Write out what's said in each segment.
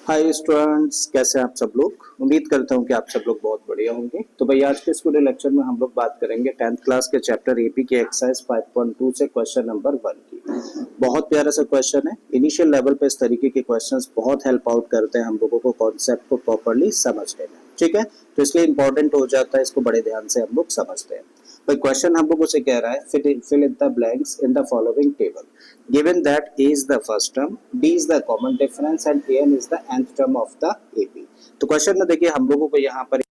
Hi students, कैसे हैं आप सब लोग। उम्मीद करता हूं कि आप सब लोग बहुत बढ़िया होंगे। तो भाई आज के इस वीडियो लेक्चर में हम लोग बात करेंगे 10th क्लास के चैप्टर एपी के एक्सरसाइज 5.2 से क्वेश्चन नंबर 1 की। बहुत प्यारा सा क्वेश्चन है। इनिशियल लेवल पे इस तरीके के क्वेश्चंस बहुत हेल्प आउट करते हैं हम लोगों को कॉन्सेप्ट को प्रॉपर्ली समझने में। ठीक है, तो इसलिए इंपॉर्टेंट हो जाता है, इसको बड़े ध्यान से हम लोग समझते हैं। भाई क्वेश्चन हम लोगों से कह रहा है fill in the blanks in the following table. Given that A is the first term, B is the common difference and AN is the nth term of the AP. तो क्वेश्चन में देखिए हम लोगों को यहाँ पर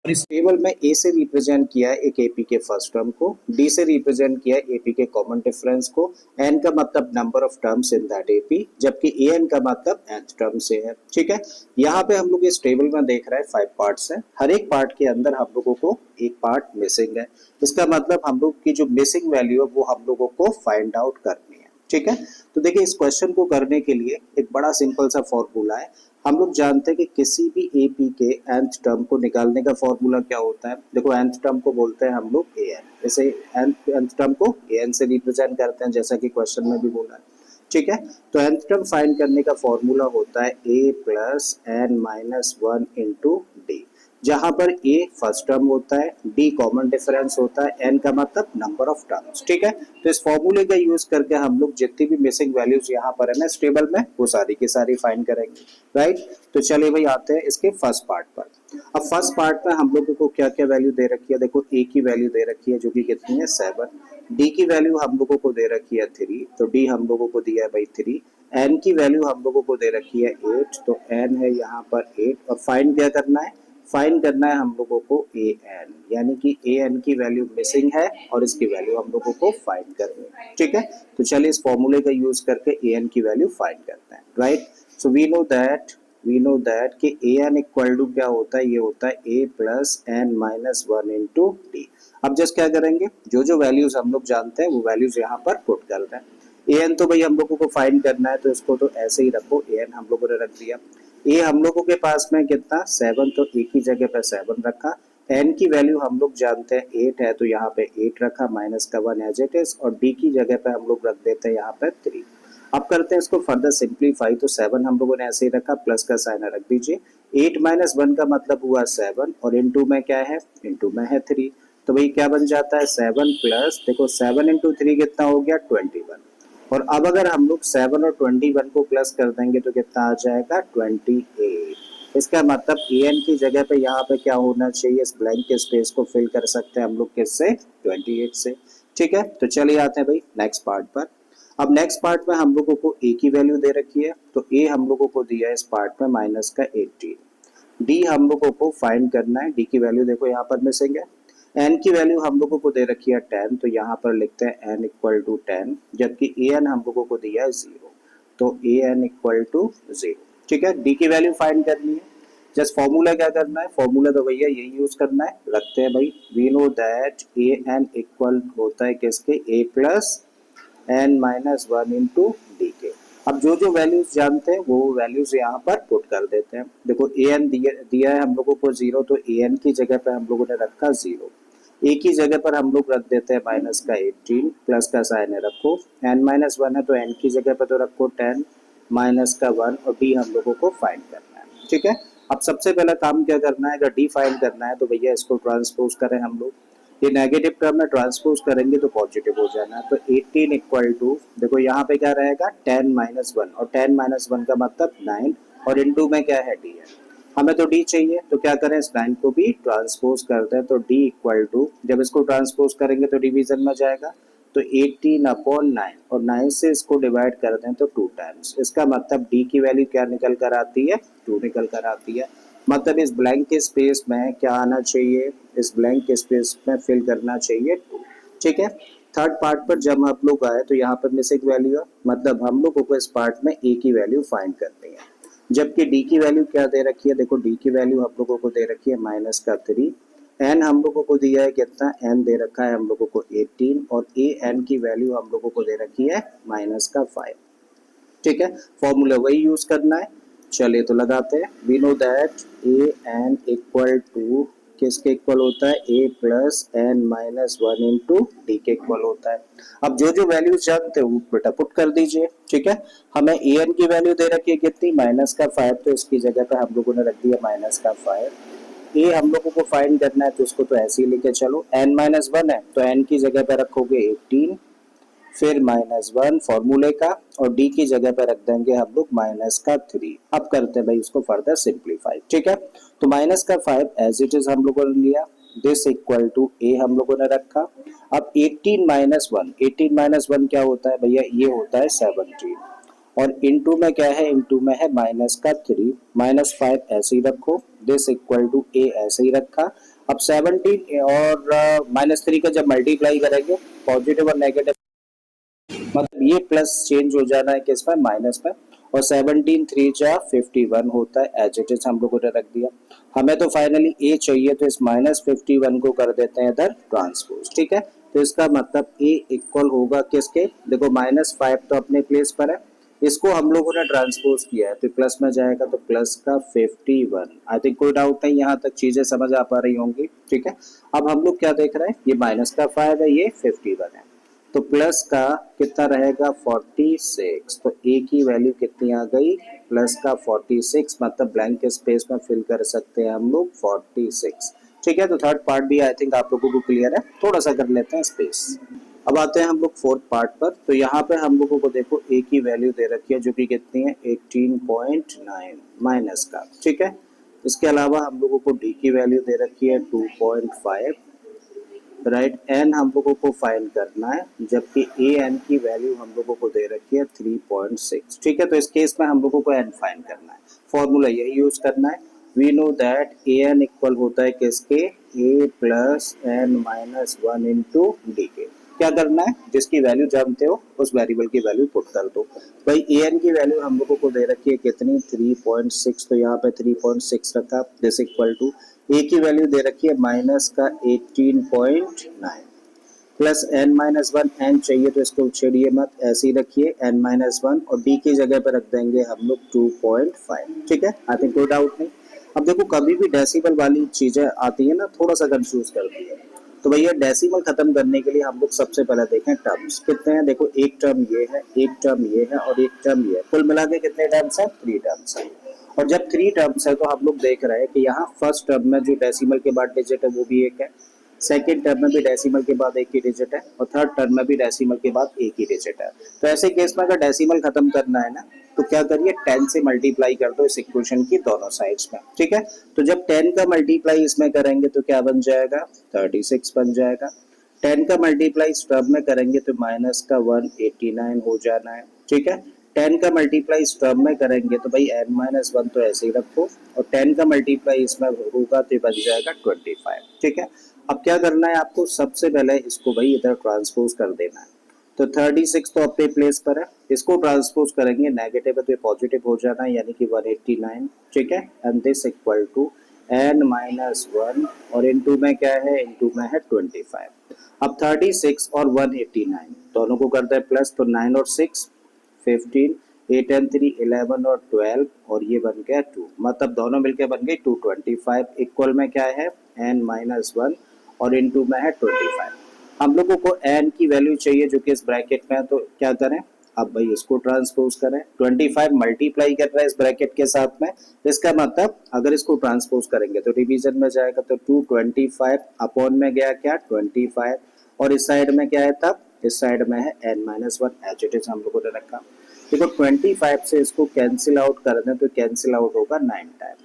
इस टेबल में ए से रिप्रेजेंट किया है एक एपी के फर्स्ट टर्म को, डी से रिप्रेजेंट किया है एपी के कॉमन डिफरेंस को, एन का मतलब number of terms in that AP, जबकि ए एन का मतलब nth टर्म से है। ठीक है, यहाँ पे हम लोग इस टेबल में देख रहे हैं 5 पार्ट्स हैं। हर एक पार्ट के अंदर हम लोगों को एक पार्ट मिसिंग है। इसका मतलब हम लोग की जो मिसिंग वैल्यू है वो हम लोगों को फाइंड आउट करनी है। ठीक है, तो देखिए इस क्वेश्चन को करने के लिए एक बड़ा सिंपल सा फॉर्मूला है। हम लोग जानते हैं कि किसी भी एपी के nth टर्म को निकालने का फॉर्मूला क्या होता है। देखो nth टर्म को बोलते हैं हम लोग an, जैसे nth टर्म को an से रिप्रेजेंट करते हैं जैसा कि क्वेश्चन में भी बोला है। ठीक है, तो nth टर्म फाइंड करने का फॉर्मूला होता है a plus n minus 1 into D, जहां पर a फर्स्ट टर्म होता है, d कॉमन डिफरेंस होता है, n का मतलब नंबर ऑफ टर्म्स। ठीक है, तो इस फॉर्मूले का यूज करके हम लोग जितनी भी मिसिंग वैल्यूज यहाँ पर है ना इस टेबल में वो सारी की सारी फाइंड करेंगे। राइट, तो चलिए भाई आते हैं इसके फर्स्ट पार्ट पर। अब फर्स्ट पार्ट में हम लोगों को क्या क्या वैल्यू दे रखी है। देखो a की वैल्यू दे रखी है जो कि कितनी है 7, d की वैल्यू हम लोगों को दे रखी है 3, तो d हम लोगों को दिया है भाई 3, n की वैल्यू हम लोगों को दे रखी है 8, तो n है यहाँ पर 8, और फाइंड क्या करना है, फाइंड करना है हम लोगों को ए एन, यानी कि ए एन की वैल्यू मिसिंग है और इसकी वैल्यू हम लोगों को फाइंड करनी है। ठीक है, तो चलिए इस फॉर्मूले का यूज करके ए एन की वैल्यू फाइंड करते हैं। Right, so we know that कि ए एन इक्वल टू क्या होता है, ये होता है a plus n minus 1 into d. अब जस्ट क्या करेंगे, जो जो वैल्यूज हम लोग जानते हैं वो वैल्यूज यहाँ पर पुट कर रहे हैं। ए एन तो भाई हम लोगों को फाइंड करना है तो इसको तो ऐसे ही रखो, ए एन हम लोगों ने रख दिया। ए हम लोगों के पास में कितना 7, तो ए की जगह पे 7 रखा। एन की वैल्यू हम लोग जानते हैं 8 है, तो यहाँ पे 8 रखा, माइनस का 1 एज इट इज, और डी की जगह पे हम लोग रख देते हैं यहाँ पे 3। अब करते हैं इसको फर्दर सिंप्लीफाई, तो 7 हम लोगों ने ऐसे ही रखा, प्लस का साइन रख दीजिए। 8 माइनस 1 का मतलब हुआ 7, और इनटू में क्या है, इनटू में है 3, तो भाई क्या बन जाता है 7 प्लस, देखो 7 इंटू 3 कितना हो गया 21। और अब अगर हम लोग 7 और 21 को प्लस कर देंगे तो कितना आ जाएगा 28। इसका मतलब ए एन की जगह पे यहाँ पे क्या होना चाहिए, इस ब्लैंक के स्पेस को फिल कर सकते हैं हम लोग किससे, 28 से। ठीक है, तो चलिए आते हैं भाई नेक्स्ट पार्ट पर। अब नेक्स्ट पार्ट में हम लोगों को ए की वैल्यू दे रखी है, तो ए हम लोगों को दिया है इस पार्ट में माइनस का 18। डी हम लोगों को फाइंड करना है, डी की वैल्यू देखो यहाँ पर मिसिंग है। एन की वैल्यू हम लोगों को दे रखी है 10, तो यहाँ पर लिखते हैं एन इक्वल टू 10, जबकि ए एन हम लोगों को दिया है 0, तो ए एन इक्वल टू 0। ठीक है, डी की वैल्यू फाइंड करनी है। जस्ट फॉर्मूला क्या करना है, फॉर्मूला तो भैया यही यूज करना है, रखते हैं भाई। We know that a n equal होता है किसके, a plus n minus 1 into d के। अब जो जो वैल्यूज जानते हैं वो वैल्यूज यहाँ पर पुट कर देते हैं। देखो ए एन दिया है हम लोगों को 0, तो ए एन की जगह पर हम लोगों ने रखा 0। ए की जगह पर हम लोग रख देते हैं माइनस का 18, प्लस का साइन है रखो, एन माइनस 1 है तो एन की जगह पर तो रखो 10 माइनस का 1, और डी हम लोगों को फाइंड करना है। ठीक है, अब सबसे पहला काम क्या करना है, अगर डी फाइंड करना है तो भैया इसको ट्रांसपोज करें हम लोग। ये नेगेटिव टर्म में ट्रांसपोज करेंगे तो पॉजिटिव हो जाना है, तो 18 इक्वल टू, देखो यहाँ पे क्या रहेगा 10 माइनस 1, और 10 माइनस 1 का मतलब 9, और इनटू में क्या है डी है। हमें तो डी चाहिए, तो क्या करें इस 9 को भी ट्रांसपोज करते हैं, तो डी इक्वल टू, जब इसको ट्रांसपोज करेंगे तो डिवीजन में जाएगा, तो 18 अपॉन 9, और 9 से इसको डिवाइड कर दें तो 2 टाइम्स। इसका मतलब डी की वैल्यू क्या निकल कर आती है, 2 निकल कर आती है। मतलब इस ब्लैंक के स्पेस में क्या आना चाहिए, इस ब्लैंक के स्पेस में फिल करना चाहिए 2। ठीक है, थर्ड पार्ट पर जब आप लोग आए तो यहाँ पर मिसिंग वैल्यू है, मतलब हम लोगों को इस पार्ट में ए की वैल्यू फाइंड करनी है, जबकि डी की वैल्यू क्या दे रखी है, देखो डी की वैल्यू हम लोगों को दे रखी है माइनस का 3, एन हम लोगों को दिया है कितना, एन दे रखा है हम लोगों को 18, और ए एन की वैल्यू हम लोगों को दे रखी है माइनस का 5। ठीक है, फॉर्मूला वही यूज करना है। चलिए तो लगाते हैं, we know that a n equal to किसके इक्वल होता है, a plus n minus one into d के इक्वल होता है। अब जो जो वैल्यूज जानते हो वो बेटा पुट कर दीजिए, ठीक है। हमें ए एन की वैल्यू दे रखी है कितनी, -5, तो इसकी जगह पे हम लोगों ने रख दिया -5। ए हम लोगों को फाइंड करना है तो उसको तो ऐसे ही लेके चलो, n-1 है तो n की जगह पे रखोगे 18, फिर -1 फॉर्मूले का, और d की जगह पे रख देंगे हम लोग -3। अब करते हैं भाई इसको फर्दर सिंप्लीफाई, ठीक है। तो -5 एज इट इज हम लोगों ने लिया, दिस इक्वल टू a हम लोगों ने रखा। अब 18 - 1 क्या होता है भैया, ये होता है 17, और इंटू में क्या है, इंटू में है -3, -5 ऐसे ही रखो, दिस इक्वल टू a ऐसे ही रखा। अब 17 और -3 का जब मल्टीप्लाई करेंगे पॉजिटिव और नेगेटिव, मतलब ये प्लस चेंज हो जाना है किस में, माइनस में, और 17 3 जा 51 होता है, एज इट इज हम लोगों ने रख दिया। हमें तो फाइनली ए चाहिए तो इस -51 को कर देते हैं इधर ट्रांसपोज, ठीक है। तो इसका मतलब ए इक्वल होगा किसके, देखो -5 तो अपने प्लेस पर है, इसको हम लोगों ने ट्रांसपोज किया है तो प्लस में जाएगा तो प्लस का 51। आई थिंक कोई डाउट नहीं, यहाँ तक चीजें समझ आ पा रही होंगी, ठीक है। अब हम लोग क्या देख रहे हैं, ये -5 है, ये 51 है, तो प्लस का कितना रहेगा 46, तो ए की वैल्यू कितनी आ गई, प्लस का 46, मतलब ब्लैंक स्पेस में फिल कर सकते हैं हम लोग 46, ठीक है। तो थर्ड पार्ट भी आई थिंक आप लोगों को क्लियर है, थोड़ा सा कर लेते हैं स्पेस। अब आते हैं हम लोग फोर्थ पार्ट पर, तो यहाँ पे हम लोगों को देखो ए की वैल्यू दे रखी है जो कि कितनी है 18.9 माइनस का, ठीक है। इसके अलावा हम लोगों को डी की वैल्यू दे रखी है 2.5, राइट। एन हम लोगों को फाइंड करना है, जबकि ए एन की वैल्यू हम लोगों को दे रखी है 3.6, ठीक है। तो इस केस में हम लोगों को एन फाइंड करना है, फॉर्मूला यही यूज करना है। We know that a n equal होता है किसके, a plus n minus one into d के। क्या करना है, जिसकी वैल्यू जानते हो उस वेरिएबल की वैल्यू पुट कर दो। भाई ए एन की वैल्यू हम लोगों को दे रखी है कितनी 3.6, तो यहाँ पे 3.6 रखा, दिस इक्वल टू ए की वैल्यू दे रखी है माइनस का 18.9 plus n minus one, n चाहिए तो इसको छेड़िए मत, ऐसे ही रखिए n-1, और डी की जगह पर रख देंगे हम लोग 2.5, ठीक है। आई थिंक कोई डाउट नहीं। अब देखो कभी भी डेसिमल वाली चीजें आती है ना, थोड़ा सा कंफ्यूज करती है, तो भैया डेसिमल खत्म करने के लिए हम लोग सबसे पहले देखें टर्म्स कितने हैं। देखो एक टर्म ये है, एक टर्म ये है, और एक टर्म ये है, कुल मिला के कितने टर्म्स है, 3 टर्म्स है। और जब 3 टर्म्स है तो हम लोग देख रहे हैं कि यहाँ फर्स्ट टर्म में जो डेसिमल के बाद डिजिट है वो भी एक है, सेकेंड टर्म में भी डेसिमल के बाद एक ही डिजिट है, और थर्ड टर्म में भी डेसिमल के बाद एक ही डिजिट है। तो ऐसे केस में अगर डेसिमल खत्म करना है ना, तो क्या करिए 10 से मल्टीप्लाई कर दो इस इक्वेशन की दोनों साइड्स में, ठीक है। तो जब 10 का मल्टीप्लाई इसमें करेंगे तो क्या बन जाएगा, 36 बन जाएगा। 10 का मल्टीप्लाई इस टर्म में करेंगे तो माइनस का 189 हो जाना है, ठीक है। 10 का मल्टीप्लाई इस टर्म में करेंगे तो भाई n-1 तो ऐसे ही रखो, और 10 का मल्टीप्लाई इसमें होगा तो बन जाएगा 25, ठीक है। अब क्या करना है आपको, सबसे पहले इसको भाई इधर ट्रांसपोज कर देना है। तो 36 तो अपने प्लेस पर है, इसको ट्रांसपोज करेंगे, नेगेटिव है तो पॉजिटिव हो जाना है, यानी कि 189, ठीक है। And this equal to n-1, और इनटू में क्या है, इनटू में है 25। अब 36 और 189 दोनों को करते हैं प्लस, तो 9 और 6 15, 8 एंड 3 11 और 12, और ये बन गया 2, मतलब दोनों मिलकर बन गई 225। इक्वल में क्या है n-1, और इनटू में है 25। हम लोगों को n की वैल्यू चाहिए जो कि इस ब्रैकेट में है, तो क्या करें, अब भाई इसको ट्रांसपोज करें, 25 मल्टीप्लाई कर रहा है इस ब्रैकेट के साथ में, इसका मतलब अगर इसको ट्रांसपोज करेंगे तो डिवीजन में जाएगा, तो 225 अपॉन में गया क्या 25, और इस साइड में क्या है तब, इस साइड में है n-1, एज इट इज हम लोगों ने रखा। देखो 25 से इसको कैंसिल आउट कर दें तो कैंसिल आउट होगा 9 टाइम,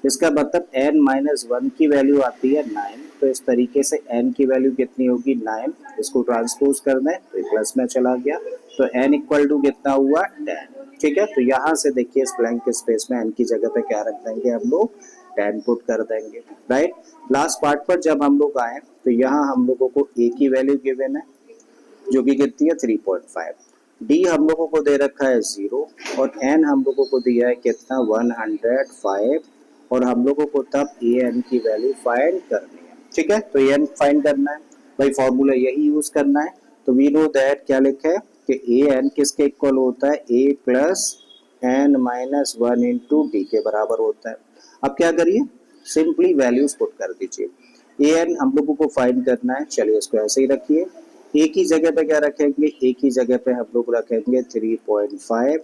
इसका मतलब n-1 की वैल्यू आती है 9, तो इस तरीके से n की वैल्यू कितनी होगी 9, इसको ट्रांसपोज कर दें तो प्लस में चला गया, तो n इक्वल टू कितना हुआ 10, ठीक है। तो यहाँ से देखिए इस ब्लैंक स्पेस में n की जगह पे क्या रख देंगे हम लोग, 10 पुट कर देंगे, राइट। लास्ट पार्ट पर जब हम लोग आए तो यहाँ हम लोगों को a की वैल्यू गिवन है जो कि कितनी है 3.5, डी हम लोगों को दे रखा है 0, और एन हम लोगों को दिया है कितना 105, और हम लोगों को तब ए एन की वैल्यू फाइंड करनी है, ठीक है। तो ए एन फाइंड करना है भाई, फॉर्मूला यही यूज करना है। तो वी नो दैट क्या लिखा है कि ए एन किसके इक्वल होता है, a plus n-1 into d के बराबर होता है। अब क्या करिए, सिंपली वैल्यूज पुट कर दीजिए। ए एन हम लोगों को फाइंड करना है, चलिए इसको ऐसे ही रखिए। ए की जगह पे क्या रखेंगे, ए की जगह पे हम लोग रखेंगे 3.5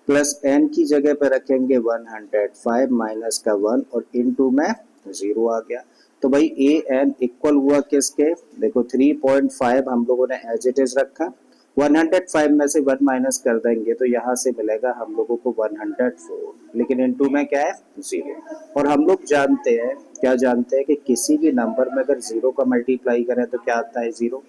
प्लस एन की जगह पे रखेंगे 105 माइनस का 1 और इनटू में 0 आ गया। तो भाई ए एन इक्वल हुआ किसके, देखो 3.5 हम लोगों ने एज इट इज रखा, 105 में से 1 माइनस कर देंगे तो यहाँ से मिलेगा हम लोगों को 104, लेकिन इनटू में क्या है 0। और हम लोग जानते हैं, क्या जानते हैं कि किसी भी नंबर में अगर 0 का मल्टीप्लाई करें तो क्या आता है 0।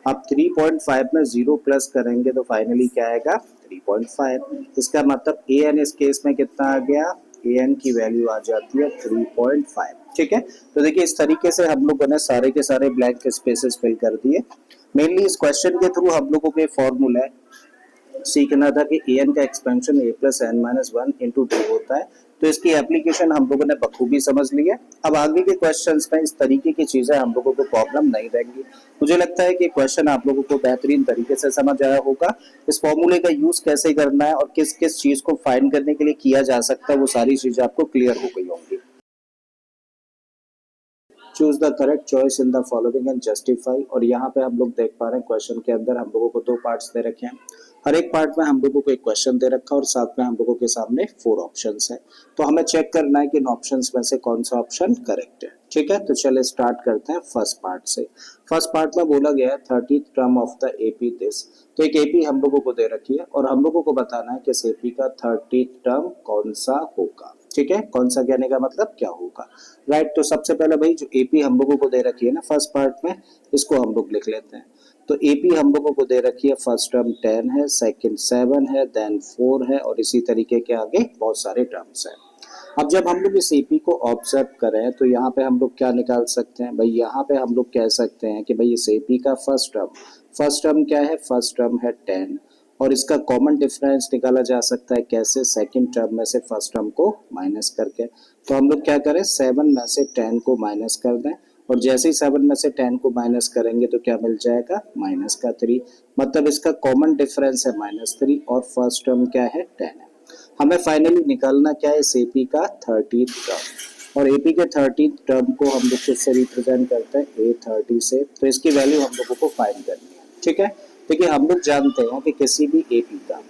अब 3.5 में 0 प्लस करेंगे तो फाइनली क्या आएगा 3.5। इसका मतलब ए एन इस केस में कितना आ गया, ए एन की वैल्यू आ जाती है 3.5। ठीक है, तो देखिए इस तरीके से हम लोगों ने सारे के सारे ब्लैंक स्पेसेस फिल कर दिए। मेनली इस क्वेश्चन के थ्रू हम लोगों को फॉर्मूला सीखना था कि ए एन का expansion a plus n minus one into two होता है, तो इसकी एप्लीकेशन हम लोगों ने बखूबी समझ ली है। अब आगे के क्वेश्चंस में इस तरीके की चीजें हम लोगों को प्रॉब्लम नहीं रहेंगी। मुझे लगता है कि क्वेश्चन आप लोगों को बेहतरीन तरीके से समझ आया होगा। इस फॉर्मूले का यूज कैसे करना है और किस किस चीज को फाइंड करने के लिए किया जा सकता है, वो सारी चीजें आपको क्लियर हो गई होंगी। Choose the correct choice in the following and justify. और यहाँ पे हम लोग देख पा रहे हैं क्वेश्चन के अंदर हम लोगों को दो पार्ट्स दे रखे हैं, हर एक पार्ट में हम लोगों को एक क्वेश्चन दे रखा है और साथ में हम लोगों के सामने 4 ऑप्शंस है। तो हमें चेक करना है कि इन ऑप्शंस में से कौन सा ऑप्शन करेक्ट है। ठीक है, तो चलिए स्टार्ट करते हैं फर्स्ट पार्ट से। फर्स्ट पार्ट में बोला गया है 30th term of the AP this. तो एक एपी हम लोगों को दे रखी है और हम लोगों को बताना है कि इस एपी का 30th टर्म कौन सा होगा। ठीक है, कौन सा कहने का मतलब क्या होगा, राइट। तो सबसे पहले भाई जो एपी हम लोगों को दे रखी है ना फर्स्ट पार्ट में, इसको हम लोग लिख लेते हैं। तो एपी हम लोगों को दे रखी है, फर्स्ट टर्म 10 है, सेकंड 7 है, देन 4 है और इसी तरीके के आगे बहुत सारे टर्म्स हैं। अब जब हम लोग इस एपी को ऑब्जर्व करें तो यहाँ पे हम लोग क्या निकाल सकते हैं भाई, यहाँ पे हम लोग कह सकते हैं कि भाई इस एपी का फर्स्ट टर्म क्या है, फर्स्ट टर्म है 10 और इसका कॉमन डिफरेंस निकाला जा सकता है कैसे, सेकंड टर्म में से फर्स्ट टर्म को माइनस करके। तो हम लोग क्या करें, 7 में से 10 को माइनस कर दें और जैसे ही 7 में से 10 को माइनस करेंगे तो क्या मिल जाएगा, माइनस का 3। मतलब इसका कॉमन डिफरेंस है -3 और फर्स्ट टर्म क्या है 10 है। हमें फाइनली निकालना क्या है, इस एपी का 30th टर्म। और एपी के 30th टर्म को हम लोग किससे रिप्रेजेंट करते हैं, A30 से। तो इसकी वैल्यू हम लोगों को फाइंड करनी है। ठीक है, देखिए हम लोग जानते हैं कि किसी भी एपी का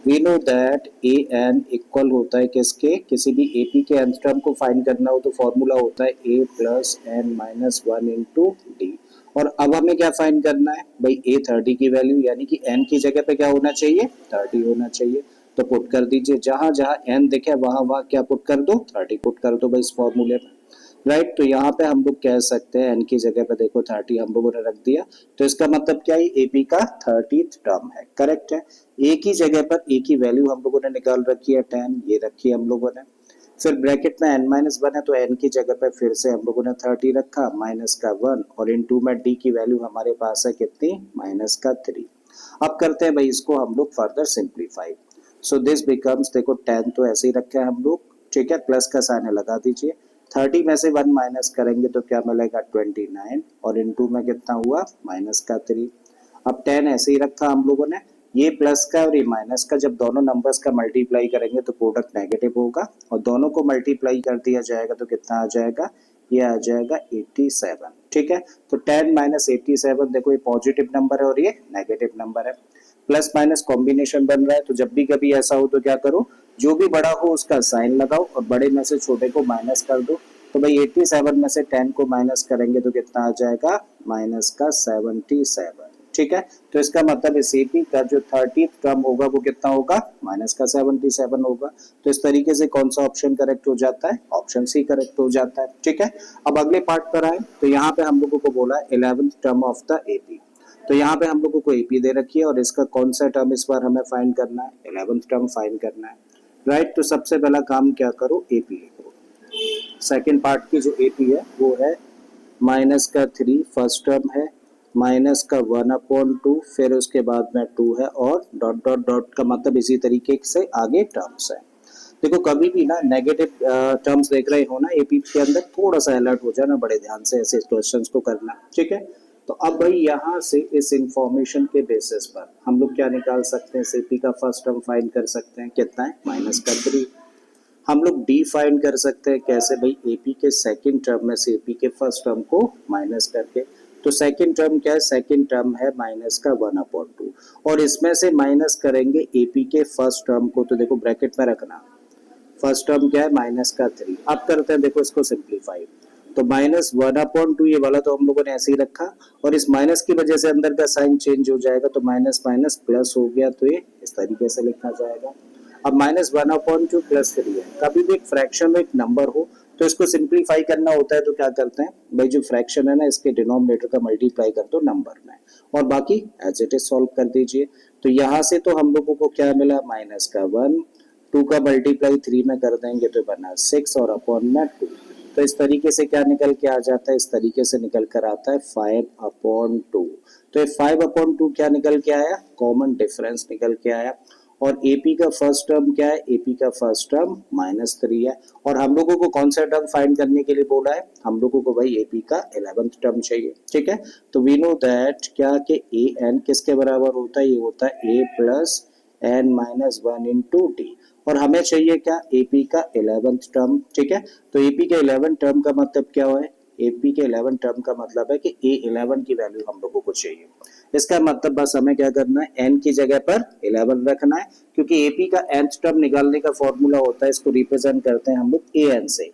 we know that a n equal होता है किसके, किसी भी एपी के nth टर्म को फाइंड करना हो तो फॉर्मूला होता है a plus n minus 1 into d. और अब हमें क्या फाइंड करना है भाई, A30 की वैल्यू यानी कि n की जगह पे क्या होना चाहिए, 30 होना चाहिए। तो पुट कर दीजिए, जहां जहां n दिखे वहां वहां क्या पुट कर दो, 30 पुट कर दो भाई इस फॉर्मूले में, राइट। तो यहाँ पे हम लोग कह सकते हैं n की जगह पे देखो 30 हम लोगों ने रख दिया, तो इसका मतलब क्या है, एपी का 30th टर्म है, करेक्ट है। ए की जगह पर ए की वैल्यू हम लोगों ने निकाल रखी है 10, ये रखी है हम लोगों ने। फिर ब्रैकेट में n-1 है तो n की जगह पर फिर से हम लोगों ने 30 रखा, माइनस का 1 और इनटू में d की वैल्यू हमारे पास है कितनी, माइनस का 3। अब करते हैं भाई इसको हम लोग further simplify. So this becomes, देखो 10 तो ऐसे ही रखा है हम लोग, ठीक है, प्लस का साइन लगा दीजिए। 30 में से 1 माइनस करेंगे तो क्या मिलेगा 29 और इनटू में कितना हुआ, माइनस का 3। अब 10 ऐसे ही रखा हम लोगों ने, ये प्लस का और ये माइनस का जब दोनों नंबर्स का मल्टीप्लाई करेंगे तो प्रोडक्ट नेगेटिव होगा और दोनों को मल्टीप्लाई कर दिया जाएगा तो कितना आ जाएगा, ये आ जाएगा 87। ठीक है, तो 10 माइनस 87, देखो ये पॉजिटिव नंबर है और ये नेगेटिव नंबर है, प्लस माइनस कॉम्बिनेशन बन रहा है। तो जब भी कभी ऐसा हो तो क्या करो, जो भी बड़ा हो उसका साइन लगाओ और बड़े में से छोटे को माइनस कर दो। तो भाई 87 में से 10 को माइनस करेंगे तो कितना आ जाएगा, माइनस का 77। ठीक है, तो इसका मतलब इस एपी का जो 30th टर्म होगा वो कितना होगा, माइनस का 77 होगा। तो इस तरीके से कौन सा ऑप्शन करेक्ट हो जाता है, ऑप्शन सी करेक्ट हो जाता है। ठीक है, अब अगले पार्ट पर आए तो यहाँ पे हम लोगों को बोला 11th term of the AP. तो यहाँ पे हम लोगों को एपी दे रखी है और इसका कौन सा टर्म इस बार हमें फाइंड करना है, 11th टर्म फाइंड करना है, राइट। तो सबसे पहला काम क्या करो, एपी लिखो। सेकेंड पार्ट की जो एपी है वो है माइनस का 3 फर्स्ट टर्म है, माइनस का 1/2 फिर उसके बाद में 2 है और डॉट डॉट डॉट का मतलब इसी तरीके से आगे टर्म्स है। देखो कभी भी ना नेगेटिव टर्म्स देख रहे हो ना एपी के अंदर, थोड़ा सा अलर्ट हो जाना, बड़े ध्यान से ऐसे क्वेश्चंस को करना। ठीक है, तो अब भाई यहाँ से इस इंफॉर्मेशन के बेसिस पर हम लोग क्या निकाल सकते हैं, एपी का फर्स्ट टर्म फाइंड कर सकते हैं, कितना है, माइनस का 3। हम लोग डी फाइंड कर सकते हैं कैसे भाई, एपी के सेकंड टर्म में से एपी के फर्स्ट टर्म को माइनस करके। तो सेकंड टर्म क्या है, सेकंड टर्म है माइनस का 1/2 और इसमें से माइनस करेंगे एपी के फर्स्ट टर्म को। तो देखो ब्रैकेट में रखना, फर्स्ट टर्म क्या है माइनस का 3। अब करते हैं देखो इसको सिंप्लीफाई। तो -1/2 ये वाला तो हम लोगों ने ऐसे ही रखा और इस माइनस की वजह से अंदर का साइन चेंज हो जाएगा, तो माइनस माइनस प्लस हो गया, तो ये इस तरीके से लिखा जाएगा। अब -1/2 +3 है। कभी भी एक फ्रैक्शन में एक नंबर हो तो इसको सिंप्लीफाई करना होता है, तो क्या करते हैं भाई, जो फ्रैक्शन है ना इसके डिनोमिनेटर का मल्टीप्लाई कर दो नंबर में और बाकी एज इट इज सॉल्व कर दीजिए। तो यहाँ से तो हम लोगों को क्या मिला, माइनस का 1, 2 का मल्टीप्लाई 3 में कर देंगे तो बना 6 और अपॉन में 2। तो इस तरीके से क्या निकल के आ जाता है, इस तरीके से निकल कर आता है 5/2। तो ये 5/2 क्या निकल के आया, कॉमन डिफरेंस निकल के आया। और एपी का फर्स्ट टर्म क्या है, एपी का फर्स्ट टर्म -3 है। और हम लोगों को कौन सा टर्म फाइंड करने के लिए बोला है, हम लोगों को भाई एपी का 11th टर्म चाहिए, ठीक है। तो वी नो दैट क्या कि ए एन किसके बराबर होता है, ये होता है a plus n minus 1 into d. और हमें चाहिए क्या, एपी का 11th टर्म, ठीक है। तो एपी के 11 टर्म का मतलब क्या है, एपी के 11 टर्म का मतलब है कि A11 की वैल्यू हम लोगों को चाहिए। इसका मतलब बस हमें क्या करना है, n की जगह पर 11 रखना है, क्योंकि एपी का nth टर्म निकालने का फॉर्मूला होता है, इसको रिप्रेजेंट करते हैं हम लोग an से।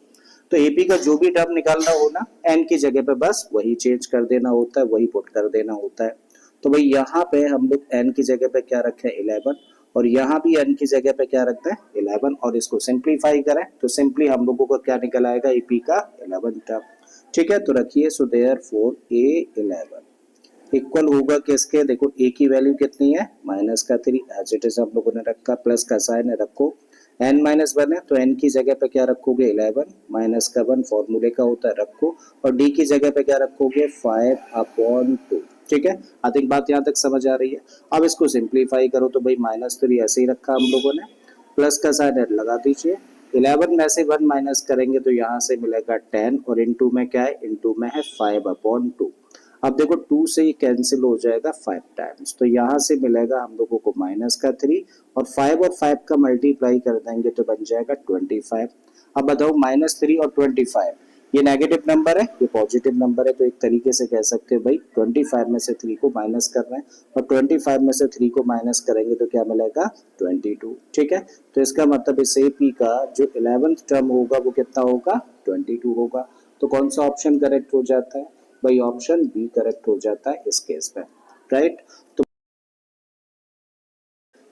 तो एपी का जो भी टर्म निकालना हो ना, n की जगह पे बस वही चेंज कर देना होता है, वही पुट कर देना होता है। तो भाई यहाँ पे हम लोग n की जगह पे क्या रखे हैं 11, और यहाँ भी n की जगह पे क्या रखते हैं 11, और इसको सिंप्लीफाई करें तो सिंपली हम लोगों को क्या निकल आएगा, एपी का 11 टर्म, ठीक है। तो रखिए, सो देयरफॉर A11 इक्वल होगा किसके, देखो a की वैल्यू कितनी है -3, एज इट इज हम लोगों ने रखा, प्लस का साइन है रखो, n-1 है तो n की जगह पे क्या रखोगे 11, माइनस का 1 फॉर्मूले का होता है रखो, और d की जगह पे क्या रखोगे 5/2, ठीक है। आई थिंक बात यहाँ तक समझ आ रही है। अब इसको सिंप्लीफाई करो तो भाई -3 ऐसे ही रखा हम लोगों ने, प्लस का साइन लगा दीजिए, 11 में से 1 माइनस करेंगे तो यहाँ से मिलेगा 10, और इंटू में क्या है, इंटू में है 5/2। अब देखो 2 से ही कैंसिल हो जाएगा 5 टाइम्स, तो यहाँ से मिलेगा हम लोगों को -3, और 5 और 5 का मल्टीप्लाई कर देंगे तो बन जाएगा 25। अब बताओ -3 और 25, ये नेगेटिव नंबर है, ये पॉजिटिव नंबर है, तो एक तरीके से कह सकते हो भाई 25 में से 3 को माइनस कर रहे हैं, और 25 में से 3 को माइनस करेंगे तो क्या मिलेगा 22, ठीक है। तो इसका मतलब इस एपी का जो 11th टर्म होगा वो कितना होगा 22 होगा। तो कौन सा ऑप्शन करेक्ट हो जाता है भाई, ऑप्शन बी करेक्ट हो जाता है इस केस में, राइट। तो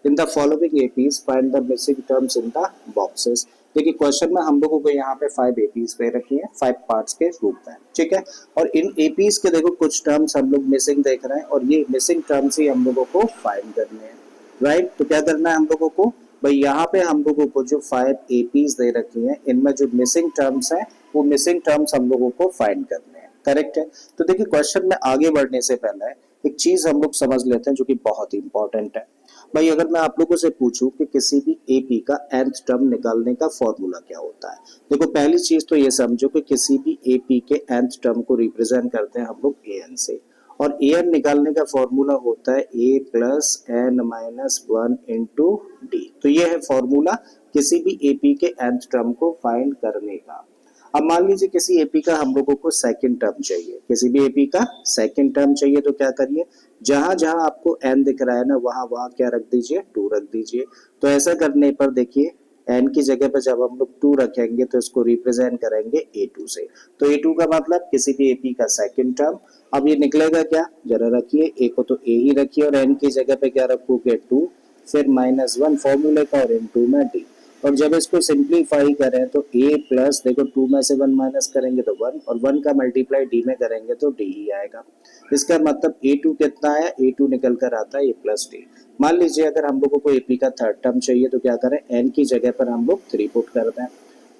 in the following APs find the missing terms in the boxes. देखिए क्वेश्चन में हम लोगों को यहाँ पे 5 एपीज दे रखी है 5 पार्ट्स के रूप में, ठीक है। और इन एपीज के देखो कुछ टर्म्स हम लोग मिसिंग देख रहे हैं, और ये मिसिंग टर्म्स ही हम लोगों को फाइंड करने हैं, राइट। तो क्या करना है हम लोगों को भाई, यहाँ पे हम लोगों को जो 5 एपीज दे रखी हैं इनमें जो मिसिंग टर्म्स हैं वो मिसिंग टर्म्स हम लोगों को फाइंड करने हैं, करेक्ट है। तो देखिए क्वेश्चन में आगे बढ़ने से पहले एक चीज हम लोग समझ लेते हैं जो कि बहुत ही इंपॉर्टेंट है। भाई अगर मैं आप लोगों से पूछूं कि किसी भी एपी का nth टर्म निकालने का फॉर्मूला क्या होता है, देखो पहली चीज तो ये समझो कि किसी भी एपी के nth टर्म को रिप्रेजेंट करते हैं हम लोग an से, और an निकालने का फॉर्मूला होता है a plus n minus 1 into d. तो ये है फॉर्मूला किसी भी एपी के nth टर्म को फाइंड करने का। अब मान लीजिए किसी एपी का हम लोगों को सेकंड टर्म चाहिए, किसी भी एपी का सेकंड टर्म चाहिए, तो क्या करिए, जहां जहां आपको n दिख रहा है ना वहां वहां क्या रख दीजिए 2 रख दीजिए। तो ऐसा करने पर देखिए n की जगह पर जब हम लोग 2 रखेंगे तो इसको रिप्रेजेंट करेंगे a2 से। तो a2 का मतलब किसी भी एपी का सेकंड टर्म। अब ये निकलेगा क्या, जरा रखिए, a को तो a ही रखिए और n की जगह पे क्या रखोगे 2, फिर -1 फॉर्मूले का और इंटू में d। और जब इसको सिंप्लीफाई करें तो a प्लस, देखो 2 में से 1 माइनस करेंगे तो 1, और 1 का मल्टीप्लाई d में करेंगे तो d ही आएगा। इसका मतलब a2 कितना आया, a2 निकल कर आता है a प्लस डी। मान लीजिए अगर हम लोगों को एपी का थर्ड टर्म चाहिए तो क्या करें, n की जगह पर हम लोग 3 पुट कर दें।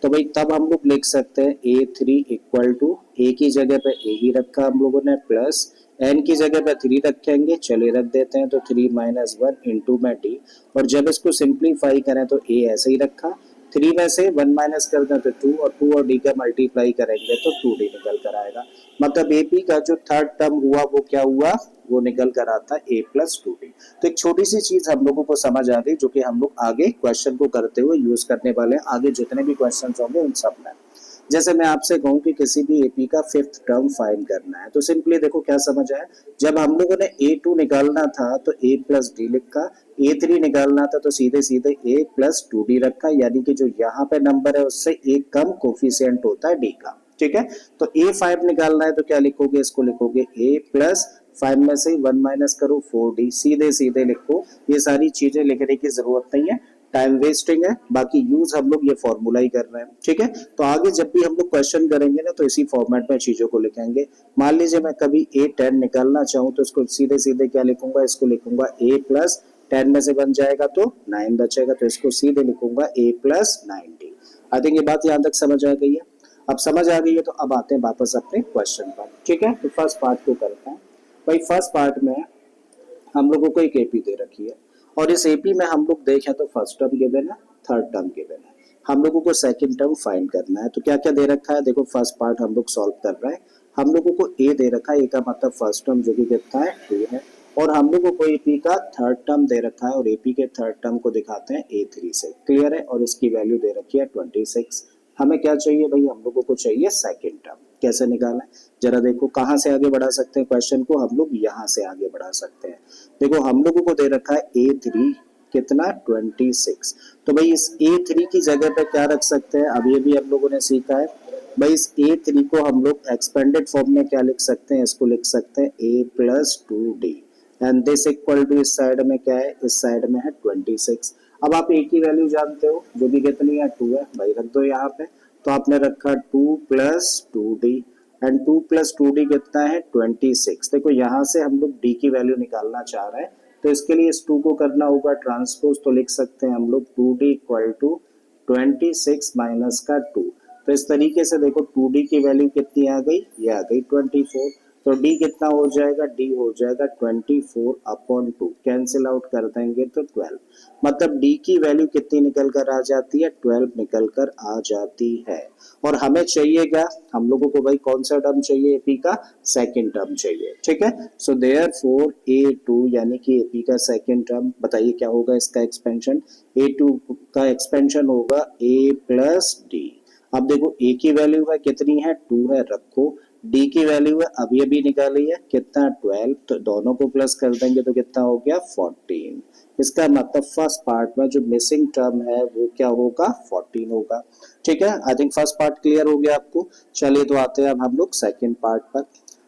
तो भाई तब हम लोग लिख सकते हैं a3 इक्वल टू, a की जगह पे a ही रखा हम लोगों ने, प्लस n की जगह पे 3 रखेंगे, चलिए रख देते हैं, तो 3 माइनस 1 इंटू में d। और जब इसको सिंप्लीफाई करें तो a ऐसे ही रखा, 3 में से 1 माइनस कर दें तो 2, और 2 और d का मल्टीप्लाई करेंगे तो 2d निकल कर आएगा। मतलब एपी का जो थर्ड टर्म हुआ वो क्या हुआ वो निकल कर आता है a प्लस 2d। तो एक छोटी सी चीज हम लोगों को समझ आ गई जो कि हम लोग आगे क्वेश्चन को करते हुए यूज करने वाले हैं, आगे जितने भी क्वेश्चन होंगे उन सब में। जैसे मैं आपसे कहूं कि किसी भी एपी का फिफ्थ टर्म फाइंड करना है, तो सिंपली देखो क्या समझ आया, जब हम लोगों ने a2 निकालना था तो a प्लस डी लिखा, a3 निकालना था तो सीधे सीधे a प्लस 2d रखा, यानी कि जो यहाँ पे नंबर है उससे एक कम कोफिशिएंट होता है d का। ठीक है, तो a5 निकालना है तो क्या लिखोगे, इसको लिखोगे a प्लस 5 में से 1 माइनस करो 4d, सीधे सीधे लिखो। ये सारी चीजें लिखने की जरूरत नहीं है, टाइम वेस्टिंग है, बाकी यूज हम लोग ये फॉर्मूला ही कर रहे हैं। ठीक है, तो आगे जब भी हम लोग क्वेश्चन करेंगे ना तो इसी फॉर्मेट में चीजों को लिखेंगे। मान लीजिए मैं कभी a10 निकालना चाहूँ तो इसको सीधे सीधे क्या लिखूंगा, इसको लिखूंगा a प्लस 10 में से बन जाएगा तो 9 बचेगा, तो इसको सीधे लिखूंगा a plus 9d। I think ये बात यहाँ तक समझ आ गई है। अब समझ आ गई है तो अब आते हैं वापस अपने क्वेश्चन पर। ठीक है, तो फर्स्ट पार्ट को करते हैं। भाई फर्स्ट पार्ट में हम लोगों को एक एपी दे रखी है और इस एपी में हम लोग देखें तो फर्स्ट टर्म गिवन है, थर्ड टर्म गिवन है, हम लोगों को सेकंड टर्म फाइंड करना है। तो क्या क्या दे रखा है, देखो फर्स्ट पार्ट हम लोग सॉल्व कर रहे हैं। हम लोगों को ए दे रखा है, ए का मतलब फर्स्ट टर्म जो कि कितना है 2 है, और हम लोगों को एपी का थर्ड टर्म दे रखा है और एपी के थर्ड टर्म को दिखाते हैं a3 से। क्लियर है, और इसकी वैल्यू दे रखी है 26। हमें क्या चाहिए भाई, हम लोगों को चाहिए सेकंड टर्म। कैसे निकालना है जरा देखो, कहाँ से आगे बढ़ा सकते हैं क्वेश्चन को, हम लोग यहाँ से आगे बढ़ा सकते हैं। देखो हम लोगों को दे रखा है a3 कितना 26, तो भाई इस a3 की जगह पे क्या रख सकते हैं, अब ये भी हम लोगों ने सीखा है। भाई इस a3 को हम लोग एक्सपेंडेड फॉर्म में क्या लिख सकते हैं, इसको लिख सकते हैं a plus 2d and this equal to, इस साइड में क्या है, इस साइड में है 26। अब आप a की वैल्यू जानते हो जो कि कितनी है 2 है, भाई रख दो यहाँ पे। तो आपने रखा 2 plus 2d and 2 plus 2d कितना है 26। देखो यहाँ से हम लोग d की वैल्यू निकालना चाह रहे हैं, तो इसके लिए इस 2 को करना होगा ट्रांसपोज, तो लिख सकते हैं हम लोग 2d इक्वल टू 26 माइनस का 2। तो इस तरीके से देखो 2d की वैल्यू कितनी आ गई, ये आ गई 24। तो d कितना हो जाएगा, d हो जाएगा 24 अपॉन 2, कैंसिल आउट कर देंगे तो 12, मतलब d की वैल्यू कितनी निकल कर आ जाती है, 12 निकल कर आ जाती है। और हमें चाहिए क्या, हम लोगों को भाई कौन सा टर्म चाहिए, एपी का सेकंड टर्म चाहिए। ठीक है, सो देयरफॉर a2 यानी कि एपी का सेकंड टर्म, बताइए क्या होगा इसका एक्सपेंशन, a2 का एक्सपेंशन होगा a प्लस डी। अब देखो a की वैल्यू है कितनी है 2 है, रखो, d की वैल्यू है अभी अभी निकाली है कितना 12, तो दोनों को प्लस कर देंगे तो कितना हो गया 14। इसका मतलब फर्स्ट पार्ट में जो मिसिंग टर्म है वो क्या होगा 14 होगा। ठीक है, I think first part clear हो गया आपको। चलिए तो आते हैं अब हम लोग सेकंड पार्ट पर।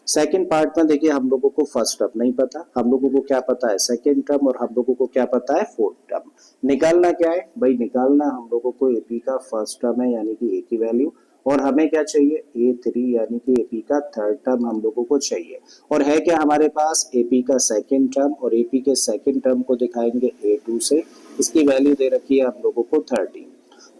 सेकंड पार्ट में देखिए हम लोगों को फर्स्ट टर्म नहीं पता, हम लोगों को क्या पता है सेकंड टर्म, और हम लोगों को क्या पता है फोर्थ टर्म। निकालना क्या है भाई, निकालना हम लोगों को एपी का फर्स्ट टर्म है यानी कि ए की वैल्यू, और हमें क्या चाहिए a3 यानी कि एपी का थर्ड टर्म हम लोगों को चाहिए। और है क्या हमारे पास एपी का सेकंड टर्म, और एपी के सेकंड टर्म को दिखाएंगे a2 से, इसकी वैल्यू दे रखी है हम लोगों को 13।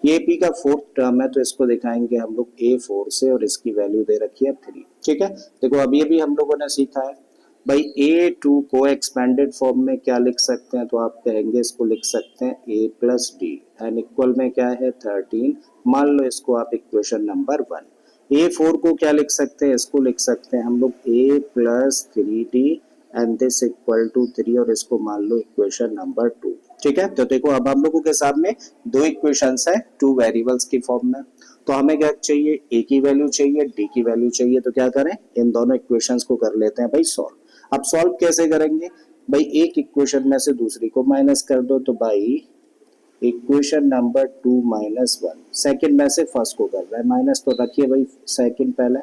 ये एपी का फोर्थ टर्म है तो इसको दिखाएंगे हम लोग a4 से, और इसकी वैल्यू दे रखी है 3। ठीक है, देखो अभी अभी हम लोगों ने सीखा है भाई a2 को एक्सपेंडेड फॉर्म में क्या लिख सकते हैं, तो आप कहेंगे इसको लिख सकते हैं a plus d and equal में क्या है 13। मान लो इसको आप इक्वेशन नंबर 1। a4 को क्या लिख सकते हैं, इसको लिख सकते हैं हम लोग a plus 3d and this equal to 3, और इसको मान लो इक्वेशन नंबर 2। ठीक है, तो देखो अब हम लोगों के सामने दो इक्वेशंस है टू वेरिएबल्स की फॉर्म में। तो हमें क्या चाहिए, a की वैल्यू चाहिए, d की वैल्यू चाहिए, तो क्या करें इन दोनों इक्वेशंस को कर लेते हैं भाई सॉल्व। अब सॉल्व कैसे करेंगे भाई, एक इक्वेशन में से दूसरी को माइनस कर दो, तो भाई इक्वेशन नंबर 2 माइनस 1, सेकेंड में से फर्स्ट को कर रहा है माइनस, तो रखिए भाई सेकेंड पहले,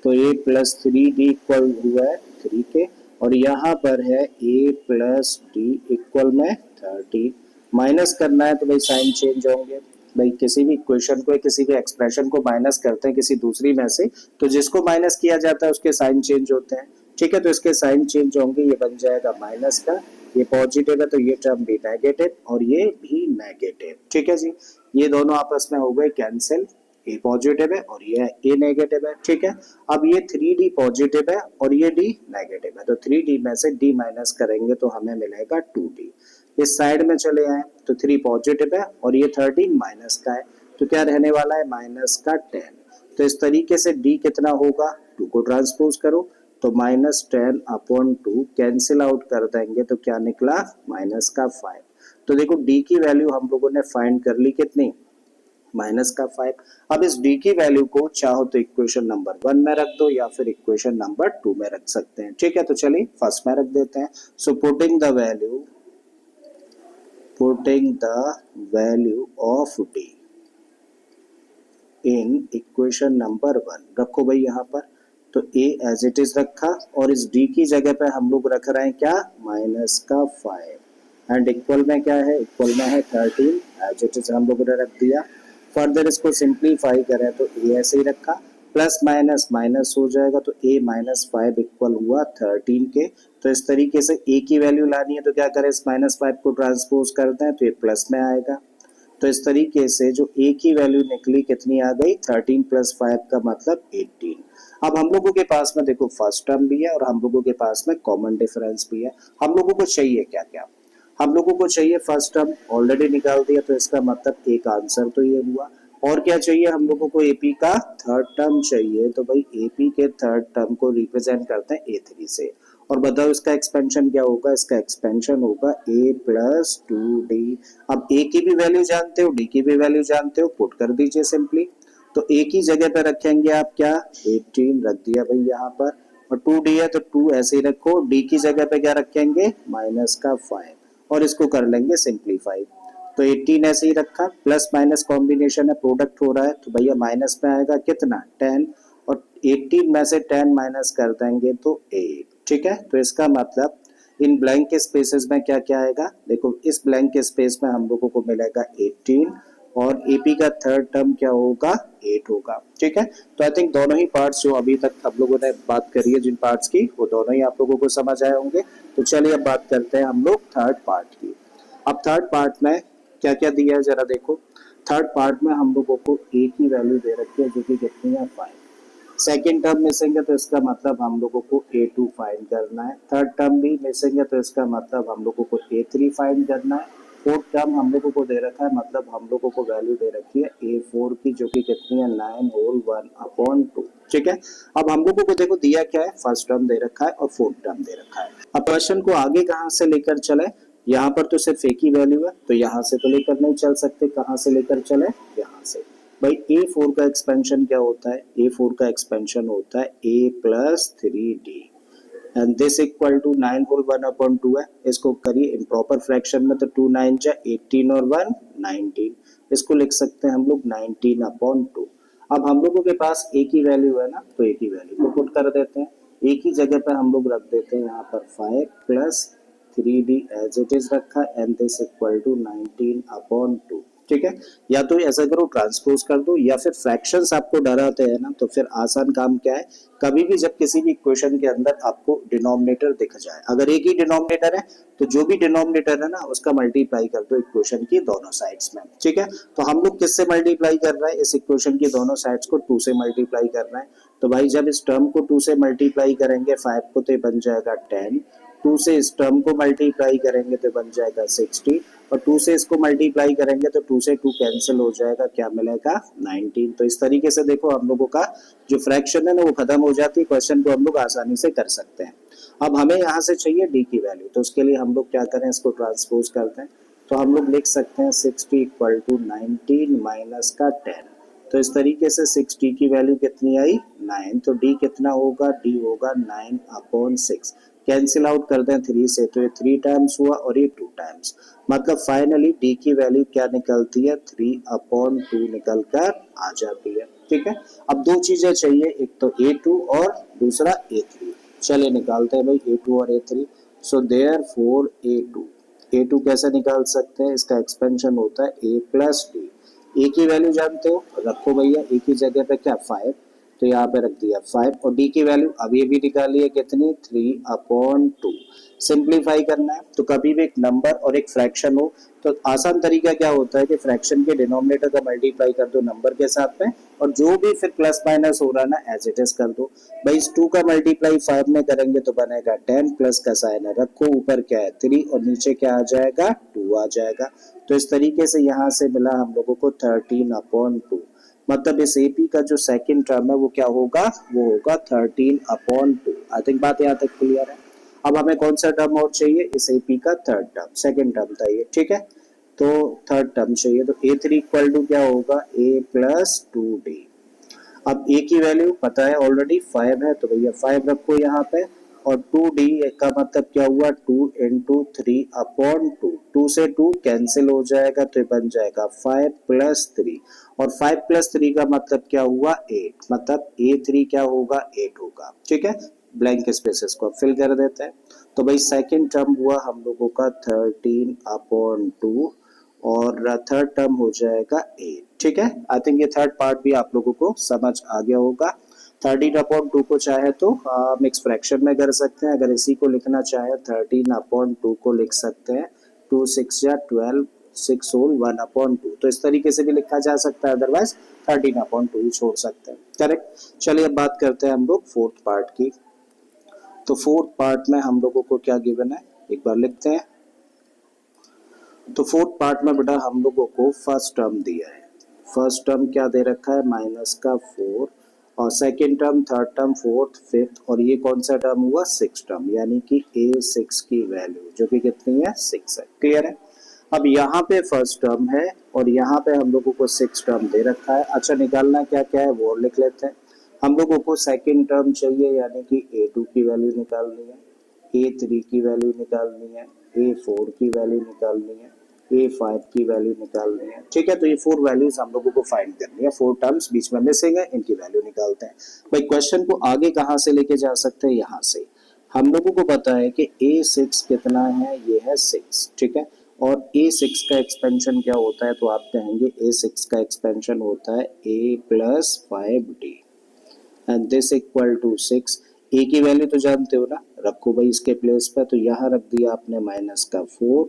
तो a प्लस 3d इक्वल हुआ है 3 के, और यहाँ पर है a प्लस डी इक्वल में 13। माइनस करना है तो भाई साइन चेंज होंगे, भाई किसी भी इक्वेशन को किसी भी एक्सप्रेशन को माइनस करते हैं किसी दूसरी में से, तो जिसको माइनस किया जाता है उसके साइन चेंज होते हैं। ठीक है, तो इसके साइन चेंज होंगे, ये बन जाएगा माइनस का, ये पॉजिटिव है तो ये टर्म भी नेगेटिव और ये भी नेगेटिव। ठीक है जी, ये दोनों आपस में हो गए कैंसिल, ए पॉजिटिव है और ये ए नेगेटिव है। ठीक है, अब ये 3d पॉजिटिव है और ये d नेगेटिव है, तो 3d में से d माइनस करेंगे तो हमें मिलेगा 2d। इस साइड में चले आए तो 3 पॉजिटिव है और ये 13 माइनस का है, तो क्या रहने वाला है माइनस का 10। तो इस तरीके से d कितना होगा, 2 को ट्रांसपोज करो, तो -10/2 कैंसिल आउट कर देंगे तो क्या निकला, -5। तो देखो डी की वैल्यू हम लोगों ने फाइंड कर ली कितनी, -5। अब इस डी की वैल्यू को चाहो तो इक्वेशन नंबर 1 में रख दो या फिर इक्वेशन नंबर 2 में रख सकते हैं, ठीक है। तो चलिए फर्स्ट में रख देते हैं। So putting the value of D in equation number 1 रखो भाई यहाँ पर। तो ए एज इट इज रखा और इस डी की जगह पे हम लोग रख रहे हैं क्या, -5 एंड इक्वल में क्या है, इक्वल में है 13 एज इट इज हम लोगों ने रख दिया। फर्दर इसको सिंप्लीफाई करें तो ए ऐसे ही रखा, प्लस माइनस माइनस हो जाएगा तो a -5 इक्वल हुआ 13 के। तो इस तरीके से a की वैल्यू लानी है तो क्या करें, इस -5 को ट्रांसपोज करते हैं तो ये प्लस में आएगा। तो इस तरीके से जो a की वैल्यू निकली कितनी आ गई, 13 + 5 का मतलब 18। अब हम लोगों के पास में देखो फर्स्ट टर्म भी है और हम लोगों के पास में कॉमन डिफरेंस भी है। हम लोगों को चाहिए क्या क्या, हम लोगों को चाहिए फर्स्ट टर्म ऑलरेडी निकाल दिया तो इसका मतलब एक आंसर तो ये हुआ। और क्या चाहिए हम लोगों को, एपी का थर्ड टर्म चाहिए। तो भाई एपी के थर्ड टर्म को रिप्रेजेंट करते हैं A3 से। और बताओ इसका एक्सपेंशन क्या होगा, इसका एक्सपेंशन होगा a + 2d। अब a की भी वैल्यू जानते हो, d की भी वैल्यू जानते हो, पुट कर दीजिए सिंपली। तो a की जगह पर रखेंगे आप क्या, 18 रख दिया भाई यहाँ पर, और 2d है तो 2 ऐसे ही रखो। d की जगह पे क्या रखेंगे, -5 और इसको कर लेंगे सिंप्लीफाई। तो 18 ऐसे ही रखा, प्लस माइनस कॉम्बिनेशन है, प्रोडक्ट हो रहा है तो भैया माइनस में आएगा कितना, 10 और 18 में से 10 माइनस कर देंगे तो 8, ठीक है। तो इसका मतलब इन ब्लैंक स्पेसेस में क्या क्या आएगा, देखो इस ब्लैंक स्पेस में हम लोगों को मिलेगा 18 और एपी का थर्ड टर्म क्या होगा, 8 होगा, ठीक है। तो आई थिंक दोनों ही पार्ट्स जो अभी तक हम लोगों ने बात करी है जिन पार्ट्स की, वो दोनों ही आप लोगों को समझ आए होंगे। तो चलिए अब बात करते हैं हम लोग थर्ड पार्ट की। अब थर्ड पार्ट में क्या क्या दिया है जरा देखो। थर्ड पार्ट में हम लोगों को ए की वैल्यू दे रखी है जो कि कितनी है, 5। सेकेंड टर्म मिसिंग है तो इसका मतलब हम लोगों को A2 फाइंड करना है। थर्ड टर्म भी मिसिंग है तो इसका मतलब हम लोगों को A3 फाइंड करना है। फोर्थ टर्म हम लोगों को दे रखा है, मतलब हम लोगों को वैल्यू दे रखी है A4 की जो कि कितनी है, 9 होल 1/2, ठीक है। अब हम लोगों को देखो दिया क्या है, फर्स्ट टर्म दे रखा है और फोर्थ टर्म दे रखा है। अब क्वेश्चन को आगे कहाँ से लेकर चले, यहाँ पर तो सिर्फ एक ही वैल्यू है तो यहाँ से तो लेकर नहीं चल सकते, कहाँ से लेकर चले, यहाँ से। भाई A4 का एक्सपेंशन क्या होता है, A4 का एक्सपेंशन होता है A + 3D and this equal to 9 whole 1/2 है। इसको करिए इम्प्रॉपर फ्रैक्शन में तो 2 9 जा 18 और 1 19, इसको लिख सकते हैं हम लोग 19/2। अब हम लोगों के पास A की वैल्यू है ना, तो A की वैल्यू को पुट कर देते हैं। A की जगह पर हम लोग रख देते हैं यहाँ पर 5 + 3D एज इट इज रखा एंड दिस इक्वल टू 19/2, ठीक है। या तो ऐसा करो ट्रांसपोज कर दो, या फिर फ्रैक्शंस आपको डराते हैं ना, तो फिर आसान काम क्या है, कभी भी जब किसी भी इक्वेशन के अंदर आपको डिनोमिनेटर दिख जाए, अगर एक ही डिनोमिनेटर है तो जो भी डिनोमिनेटर है ना उसका मल्टीप्लाई कर दो इक्वेशन की दोनों साइड्स में, ठीक है। तो हम लोग किससे मल्टीप्लाई कर रहे हैं, इस इक्वेशन की दोनों साइड्स को 2 से मल्टीप्लाई कर रहे हैं। तो भाई जब इस टर्म को 2 से मल्टीप्लाई करेंगे 5 को तो बन जाएगा 10, 2 से इस टर्म को मल्टीप्लाई करेंगे तो बन जाएगा 60 और 2 से इसको मल्टीप्लाई करेंगे तो 2 से 2 कैंसिल हो जाएगा, क्या मिलेगा, 19। तो इस तरीके से देखो हम लोगों का जो फ्रैक्शन है ना वो खत्म हो जाती है, क्वेश्चन को हम लोग आसानी से कर सकते हैं। अब हमें यहाँ से चाहिए डी की वैल्यू, तो उसके लिए हम लोग क्या करें, इसको ट्रांसपोज करते हैं। तो हम लोग लिख सकते हैं 60 = 19 माइनस का 10। तो इस तरीके से 6d की वैल्यू कितनी आई, 9। तो d कितना होगा, d होगा 9/6। कैंसिल आउट कर दें 3 से तो ये 3 टाइम्स हुआ और ये 2 टाइम्स, मतलब फाइनली d की वैल्यू क्या निकलती है, 3/2 निकल कर आ जाती है, ठीक है। अब दो चीजें चाहिए, एक तो A2 और दूसरा A3। चलिए निकालते हैं भाई A2 और A3। सो देयरफॉर A2 कैसे निकाल सकते हैं, इसका एक्सपेंशन होता है A + d। ए की वैल्यू जानते हो, रखो भैया ए की जगह पे क्या 5, तो यहाँ पे रख दिया 5 और डी की वैल्यू अभी भी निकाली है कितनी, 3/2। सिंप्लीफाई करना है तो कभी भी एक नंबर और एक फ्रैक्शन हो तो आसान तरीका क्या होता है कि फ्रैक्शन के डिनोमिनेटर का मल्टीप्लाई कर दो नंबर के साथ में और जो भी फिर प्लस माइनस हो रहा है ना एज इट इज कर दो। भाई इस 2 का मल्टीप्लाई 5 में करेंगे तो बनेगा 10 प्लस का साइन है रखो, ऊपर क्या है 3 और नीचे क्या आ जाएगा, 2 आ जाएगा। तो इस तरीके से यहाँ से मिला हम लोगों को 13/2। मतलब इस एपी का जो सेकंड टर्म है वो क्या होगा, वो होगा 13/2। आई थिंक बात यहाँ तक क्लियर है। अब हमें कौन सा टर्म और चाहिए, इस एपी का थर्ड टर्म, सेकंड टर्म था ये, ठीक है। तो थर्ड टर्म चाहिए, तो A3 इक्वल टू क्या होगा, A+2D। अब ए की वैल्यू पता है ऑलरेडी 5 है, तो भैया 5 रखो यहाँ पे। और 2D का मतलब क्या हुआ, 2 × 3/2। 2 से 2 कैंसिल हो जाएगा, तो ये बन जाएगा 5+3। और 5+3 का मतलब क्या हुआ, 8। मतलब A3 क्या होगा, 8 होगा, ठीक है। ब्लैंक स्पेसेस को फिल कर देते हैं। तो भाई सेकेंड टर्म हुआ हम लोगों का 13/2 और थर्ड टर्म हो जाएगा 8, ठीक है। आई थिंक ये थर्ड पार्ट भी आप लोगों को समझ आ गया होगा। 13/2 को चाहे तो मिक्स फ्रैक्शन में कर सकते हैं, अगर इसी को लिखना चाहे 13/2 को लिख सकते हैं 2 6 या 12, 6 होल 1/2, तो इस तरीके से भी लिखा जा सकता है, अदरवाइज 13/2 ही छोड़ सकते हैं, करेक्ट। चलिए अब बात करते हैं हम लोग फोर्थ पार्ट की। तो फोर्थ पार्ट में हम लोगों को क्या गिवन है, एक बार लिखते हैं। तो फोर्थ पार्ट में बेटा हम लोगों को फर्स्ट टर्म दिया है। फर्स्ट टर्म क्या दे रखा है, -4, और second term, third term, fourth, fifth, और ये कौन सा टर्म हुआ, सिक्स टर्म, यानी कि A6 की वैल्यू जो कि कितनी है, 6 है, क्लियर है। अब यहाँ पे फर्स्ट टर्म है और यहाँ पे हम लोगों को सिक्स टर्म दे रखा है। अच्छा निकालना क्या क्या है वो लिख लेते हैं। हम लोगों को सेकेंड टर्म चाहिए, यानी कि A2 की वैल्यू निकालनी है, A3 की वैल्यू निकालनी है, A4 की वैल्यू निकालनी है, A5 की वैल्यू निकालनी है, ठीक है। तो ये 4 वैल्यूज हम लोगों को फाइंड करनी है। 4 टर्म्स बीच में मिसिंग है, इनकी वैल्यू निकालते हैं। भाई क्वेश्चन को आगे कहाँ से लेके जा सकते हैं, यहाँ से। हम लोगों को पता है कि A6 कितना है, ये है 6, ठीक है। और A6 का एक्सपेंशन क्या होता है, तो आप कहेंगे A6 का एक्सपेंशन होता है A+5D and this equal to 6। A की वैल्यू तो जानते हो ना, रखो भाई इसके प्लेस पर, तो यहाँ रख दिया आपने -4,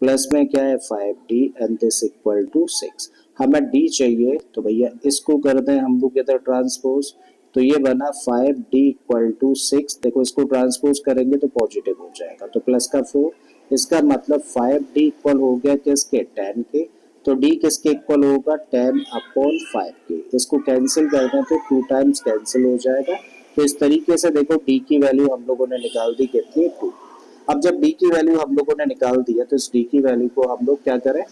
प्लस में क्या है 5D and this equal to 6। हमें D चाहिए, तो भैया इसको कर दें हम लोग इधर ट्रांसपोज, तो ये बना 5D इक्वल टू 6। देखो इसको ट्रांसपोज करेंगे तो पॉजिटिव हो जाएगा, तो प्लस का 4, इसका मतलब 5D इक्वल हो गया किसके, 10 के। तो D किसके इक्वल होगा, 10/5 के। इसको कैंसिल कर दें तो 2 टाइम्स कैंसिल हो जाएगा। तो इस तरीके से देखो D की वैल्यू हम लोगों ने निकाल दी कितनी, 2। अब जब D की वैल्यू हम लोगों ने निकाल दी है, तो इस D की वैल्यू को हम लोग क्या करें,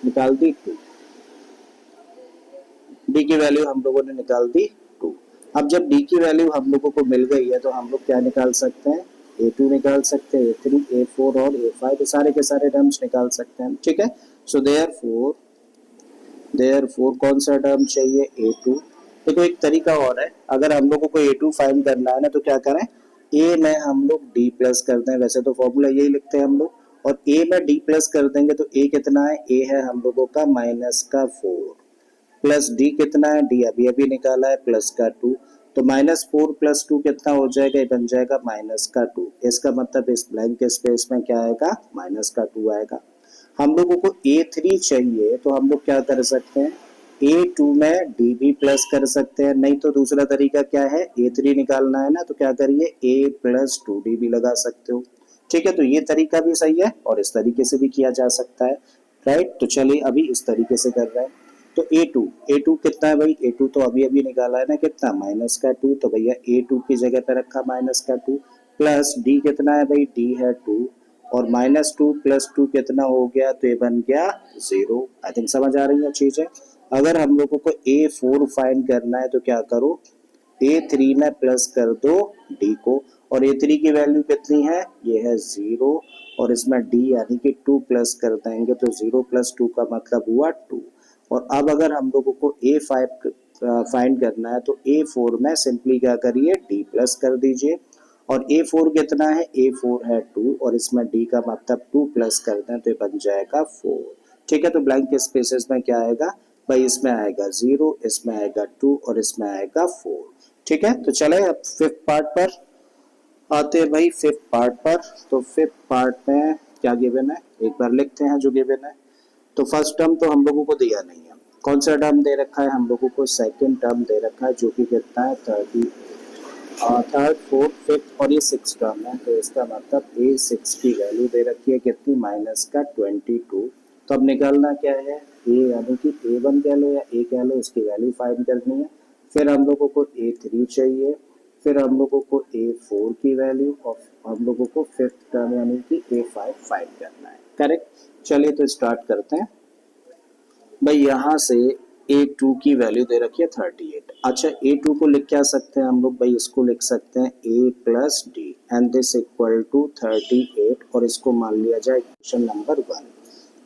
निकाल दी 2। D की वैल्यू हम लोगों ने निकाल दी 2। अब जब D की वैल्यू हम लोगों को मिल गई है, तो हम लोग क्या निकाल सकते हैं, A2 निकाल सकते हैं, A3, A4 और A5, सारे के सारे टर्म्स निकाल सकते हैं, ठीक है। सो देयरफॉर कौन सा टर्म चाहिए, A2। देखो एक तरीका और है, अगर हम लोगों को A2 फाइंड करना है ना, तो क्या करें, A में हम लोग D प्लस कर दें, वैसे तो फॉर्मूला यही लिखते हैं हम लोग, और A में D प्लस कर देंगे तो A कितना है, A है हम लोगों का -4, प्लस D कितना है, D अभी अभी निकाला है +2। तो -4 + 2 कितना हो जाएगा, ये बन जाएगा -2। इसका मतलब इस ब्लैंक स्पेस में क्या आएगा, -2 आएगा। हम लोगों को A3 चाहिए, तो हम लोग क्या कर सकते हैं, A2 में D भी प्लस कर सकते हैं, नहीं तो दूसरा तरीका क्या है, A3 निकालना है ना, तो क्या करिए A+2D भी लगा सकते हो, ठीक है। तो ये तरीका भी सही है और इस तरीके से भी किया जा सकता है, राइट। तो चलिए अभी इस तरीके से कर रहे हैं। तो A2 कितना है भाई, A2 तो अभी अभी निकाला है ना, कितना, -2। तो भैया A2 की जगह पे रखा -2, प्लस D कितना है भाई, D है 2, और -2 + 2 कितना हो गया, तो ये बन गया 0। आई थिंक समझ आ रही है चीजें। अगर हम लोगों को A4 फाइंड करना है, तो क्या करो, A3 में प्लस कर दो D को, और A3 की वैल्यू कितनी है, ये है 0, और इसमें D यानी कि 2 प्लस कर देंगे, तो 0 + 2 का मतलब हुआ 2। और अब अगर हम लोगों को A5 फाइंड करना है, तो A4 में सिंपली क्या करिए, D प्लस कर दीजिए, और A4 कितना है, A4 है 2, और इसमें D का मतलब 2 प्लस कर दें, तो ये बन जाएगा 4, ठीक है। तो ब्लैंक स्पेसेस में क्या आएगा भाई, इसमें आएगा 0, इसमें आएगा 2 और इसमें आएगा 4, ठीक है। तो चले अब फिफ्थ पार्ट पर आते हैं भाई, फिफ्थ पार्ट पर। तो फिफ्थ पार्ट में क्या गिवन है, एक बार लिखते हैं जो गिवन है। तो फर्स्ट टर्म तो हम लोगों को दिया नहीं है, कौन सा टर्म दे रखा है, हम लोगों को सेकंड टर्म दे रखा है, जो कि कितना है 30, थर्ड, फोर्थ, फिफ्थ, और ये सिक्स टर्म है। तो इसका मतलब A6 की वैल्यू दे रखी है कितनी, -22। तो अब निकालना क्या है, ए यानी कि A1 कह लो या ए कह लो, इसकी वैल्यू फाइंड करनी है। फिर हम लोगों को A3 चाहिए, फिर हम लोगों को A4 की वैल्यू और हम लोगों को फिफ्थ टर्म यानी कि A5 फाइंड करना है। करेक्ट। चलिए तो स्टार्ट करते हैं। भाई यहाँ से A2 की वैल्यू दे रखी है 38। अच्छा A2 को लिख क्या सकते हैं हम लोग, भाई इसको लिख सकते हैं A plus d and this equal to 38 और इसको मान लिया जाए इक्वेशन नंबर 1।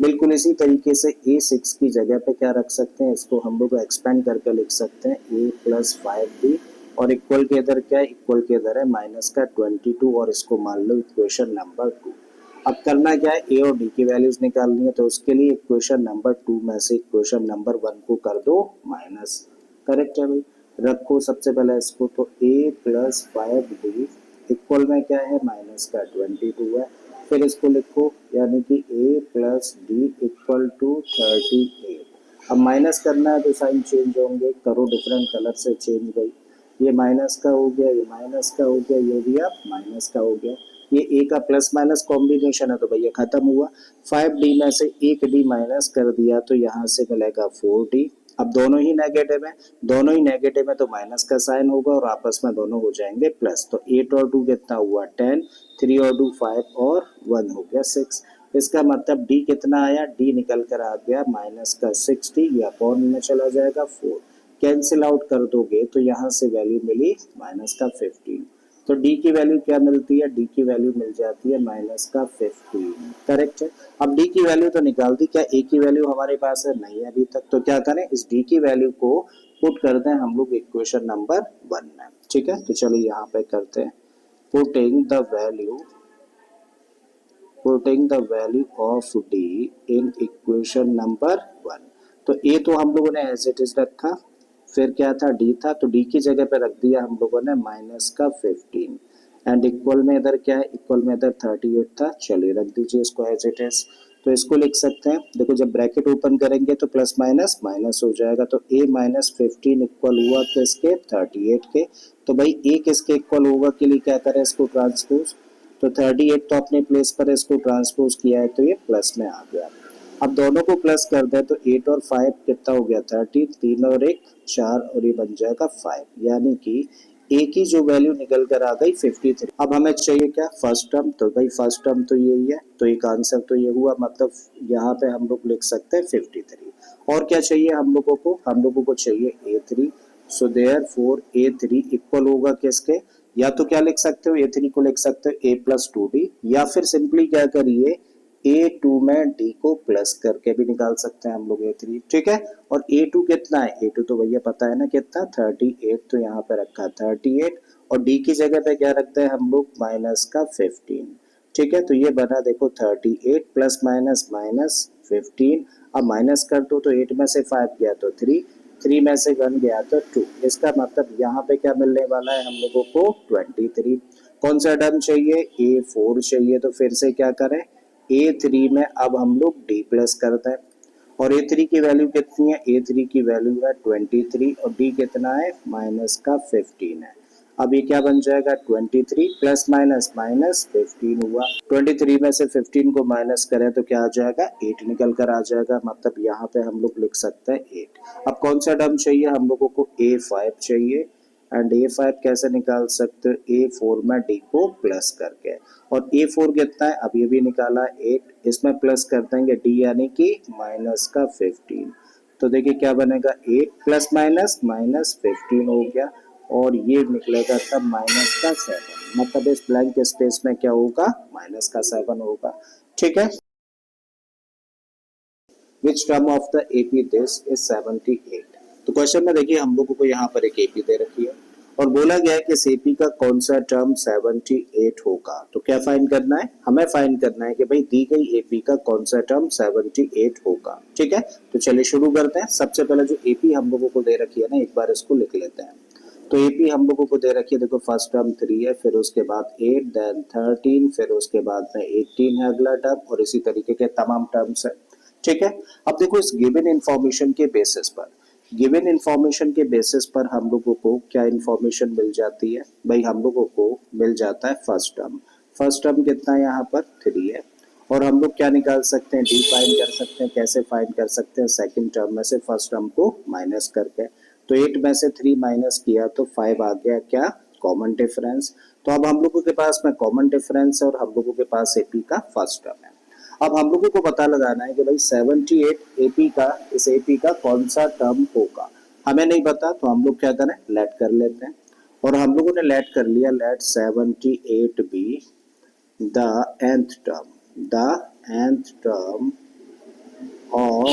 बिल्कुल इसी तरीके से A6 की जगह पे क्या रख सकते हैं, इसको हम लोग एक्सपेंड करके लिख सकते हैं A प्लस 5D और इक्वल के इधर क्या है, इक्वल के इधर है माइनस का 22 और इसको मान लो इक्वेशन नंबर 2। अब करना क्या है, ए और डी की वैल्यूज निकालनी है, तो उसके लिए इक्वेशन नंबर 2 में से इक्वेशन नंबर 1 को कर दो माइनस। करेक्ट है भाई। रखो सबसे पहले इसको, तो ए प्लस 5D इक्वल में क्या है, माइनस का 22 है। फिर इसको लिखो यानी कि ए प्लस डी इक्वल टू 38। अब माइनस करना है तो साइन चेंज होंगे, करो डिफरेंट कलर से चेंज भाई। ये माइनस का हो गया, ये माइनस का हो गया, ये भी अब माइनस का हो गया। ये ए का प्लस माइनस कॉम्बिनेशन है तो भैया खत्म हुआ। 5D में से एक डी माइनस कर दिया तो यहाँ से मिलेगा 4D। अब दोनों ही नेगेटिव है, दोनों ही नेगेटिव है तो माइनस का साइन होगा और आपस में दोनों हो जाएंगे प्लस। तो 8 और 2 कितना हुआ 10, 3 और 2 5 और 1 हो गया 6। इसका मतलब डी कितना आया, डी निकल कर आ गया माइनस का 60, या अपॉन में चला जाएगा 4। कैंसिल आउट कर दोगे तो यहाँ से वैल्यू मिली माइनस का 15। तो डी की वैल्यू क्या मिलती है, डी की वैल्यू मिल जाती है माइनस का 15। करेक्ट है। अब डी की वैल्यू तो निकाल दी, क्या ए की वैल्यू हमारे पास है, नहीं है अभी तक, तो क्या करें, इस डी की वैल्यू को पुट करते हैं हम लोग इक्वेशन नंबर 1 में। ठीक है, तो चलिए यहाँ पे करते हैं putting the value of D in equation number 1। तो ए तो हम लोगों ने एज इट इज रखा, फिर क्या था डी था, तो डी की जगह पे रख दिया हम लोगों ने माइनस का 15 एंड इक्वल में इधर क्या है, इक्वल में इधर 38 था। चलिए रख दीजिए इसको एज इट इज। तो इसको लिख सकते हैं, देखो जब ब्रैकेट ओपन करेंगे तो प्लस माइनस माइनस हो जाएगा, तो a माइनस 15 इक्वल हुआ किसके, 38 के। तो भाई a किसके इक्वल होगा के लिए क्या करें, इसको ट्रांसपोज। तो 38 तो अपने प्लेस पर इसको ट्रांसपोज किया है तो ये प्लस में आ गया। अब दोनों को प्लस कर दे तो 8 और 5 कितना हो गया 30, 3 और 1 4 और ये बन जाएगा 5, यानी कि ए की जो वैल्यू निकल कर आ गई 53। अब हमें चाहिए क्या, फर्स्ट टर्म, तो भाई फर्स्ट टर्म तो यही है, तो एक आंसर तो ये हुआ, मतलब यहाँ पे हम लोग लिख सकते हैं 53। और क्या चाहिए हम लोगों को, हम लोगों को चाहिए A3। So therefore A3 equal होगा किसके, या तो क्या लिख सकते हो, A3 को लिख सकते हो A प्लस 2D, या फिर सिंपली क्या करिए A2 में D को प्लस करके भी निकाल सकते हैं हम लोग A3। ठीक है, और A2 कितना है, A2 तो भैया पता है ना कितना 38, तो यहाँ पे रखा 38 और D की जगह पे क्या रखते हैं हम लोग माइनस का 15। ठीक है, तो ये बना देखो 38 प्लस माइनस माइनस 15। अब माइनस कर दो तो 8 में से 5 गया तो 3, 3 में से 1 गया तो 2। इसका मतलब यहाँ पे क्या मिलने वाला है हम लोगों को 23। कौन सा टर्म चाहिए, A4 चाहिए, तो फिर से क्या करें, A3 में अब हम लोग D प्लस करते हैं और A3 की वैल्यू कितनी है, A3 की वैल्यू है 23 और D कितना है माइनस का 15 है। अब ये क्या बन जाएगा 23 प्लस माइनस माइनस 15 हुआ। 23 में से 15 को माइनस करें तो क्या आ जाएगा 8 निकल कर आ जाएगा, मतलब यहाँ पे हम लोग लिख सकते हैं 8। अब कौन सा टर्म चाहिए हम लोगों को, A5 चाहिए एंड A5 कैसे निकाल सकते हो, A4 में D को प्लस करके। और A4 कितना है, अब ये भी निकाला 8, इसमें प्लस कर देंगे D यानी कि माइनस का 15। तो देखिए क्या बनेगा 8 प्लस माइनस माइनस 15 हो गया और ये निकलेगा तब माइनस का 7, मतलब इस ब्लैंक स्पेस में क्या होगा माइनस का 7 होगा। ठीक है, which term of the AP this is 78। तो क्वेश्चन में देखिए हम लोगों को यहाँ पर एक AP दे रखी है और बोला गया है कि इस AP का कौन सा टर्म 78 होगा। तो क्या फाइंड करना है, हमें फाइंड करना है कि भाई दी गई AP का कौन सा टर्म 78 होगा। ठीक है, तो चलिए शुरू करते हैं। सबसे पहले जो AP हम लोगों को दे रखी है ना, एक बार इसको लिख लेते हैं। तो AP हम लोगों को दे रखी है, देखो फर्स्ट टर्म 3 है, फिर उसके बाद 8, देन 13, फिर उसके बाद में 18 है अगला टर्म और इसी तरीके के तमाम टर्म्स है। ठीक है, अब देखो इस गिवन इंफॉर्मेशन के बेसिस पर, गिवन इंफॉर्मेशन के बेसिस पर हम लोगों को क्या इंफॉर्मेशन मिल जाती है, भाई हम लोगों को मिल जाता है फर्स्ट टर्म। फर्स्ट टर्म कितना है यहाँ पर 3 है और हम लोग क्या निकाल सकते हैं, डी फाइंड कर सकते हैं। कैसे फाइंड कर सकते हैं, सेकंड टर्म में से फर्स्ट टर्म को माइनस करके। तो 8 में से 3 माइनस किया तो 5 आ गया, क्या, कॉमन डिफरेंस। तो अब हम लोगों के पास में कॉमन डिफरेंस है और हम लोगों के पास एपी का फर्स्ट टर्म है। अब हम लोगों को पता लगाना है कि भाई 78 एपी का, इस एपी का कौन सा टर्म होगा। हमें नहीं पता तो हम लोग क्या करें, लेट कर लेते हैं। और हम लोगों ने लेट कर लिया, let 78 be the nth term, the nth term of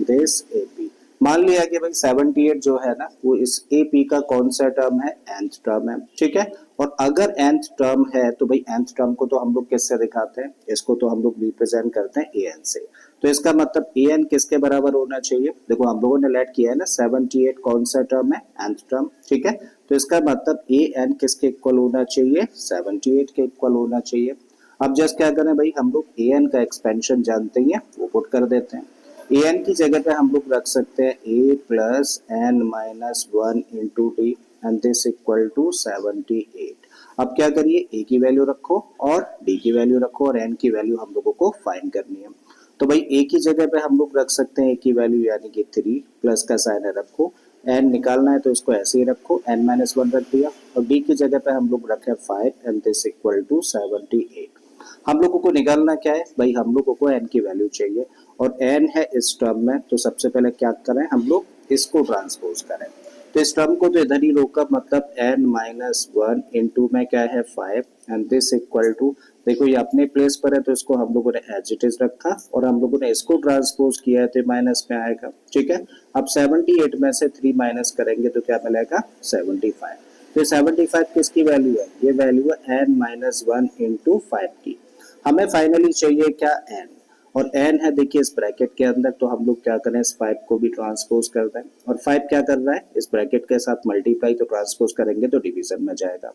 this AP। मान लिया कि भाई 78 जो है ना वो इस AP का कौन सा टर्म है, nth टर्म है, ठीक है। और अगर nth टर्म है तो भाई nth टर्म को तो हम लोग किससे दिखाते हैं, इसको तो हम लोग रिप्रेजेंट करते हैं an से। तो इसका मतलब an किसके बराबर होना चाहिए, देखो हम लोगों ने लेट किया है ना 78 कौन सा टर्म है, nth टर्म, ठीक है। तो इसका मतलब an किसके इक्वल होना चाहिए, 78 के इक्वल होना चाहिए। अब जस्ट क्या करें भाई, हम लोग an का एक्सपेंशन जानते हैं, वो पुट कर देते हैं। an की जगह पे हम लोग रख सकते हैं a plus n minus 1 into d and this equal to 78। अब क्या करिए, a की वैल्यू रखो और d की वैल्यू रखो और n की वैल्यू हम लोगों को फाइंड करनी है। तो भाई a की जगह पे हम लोग रख सकते हैं a की वैल्यू यानी कि 3 प्लस का साइन है रखो, n निकालना है तो इसको ऐसे ही रखो, n माइनस 1 रख दिया। और d की जगह पे हम लोग रखे 5 एंड दिस इक्वल टू 78। हम लोगों को निकालना क्या है भाई, हम लोगों को n की वैल्यू चाहिए और n है इस टर्म में। तो सबसे पहले क्या करें, हम लोग इसको ट्रांसपोज करें। तो इस टर्म को तो इधर ही रोका, मतलब n माइनस 1 इंटू में क्या है 5 एंड दिस इक्वल टू, देखो ये अपने प्लेस पर है तो इसको हम लोगों ने एज इट इज रखा और हम लोगों ने इसको ट्रांसपोज किया है तो माइनस में आएगा, ठीक है। अब 78 में से 3 माइनस करेंगे तो क्या मिलेगा, 75। तो 75 किसकी वैल्यू है, ये वैल्यू है n माइनस 1 इंटू 5 की। हमें फाइनली चाहिए क्या, n, और n है देखिए इस ब्रैकेट के अंदर। तो हम लोग क्या करें, इस 5 को भी ट्रांसपोज कर दें और 5 क्या कर रहा है, इस ब्रैकेट के साथ मल्टीप्लाई, तो ट्रांसपोज करेंगे तो डिवीजन में जाएगा।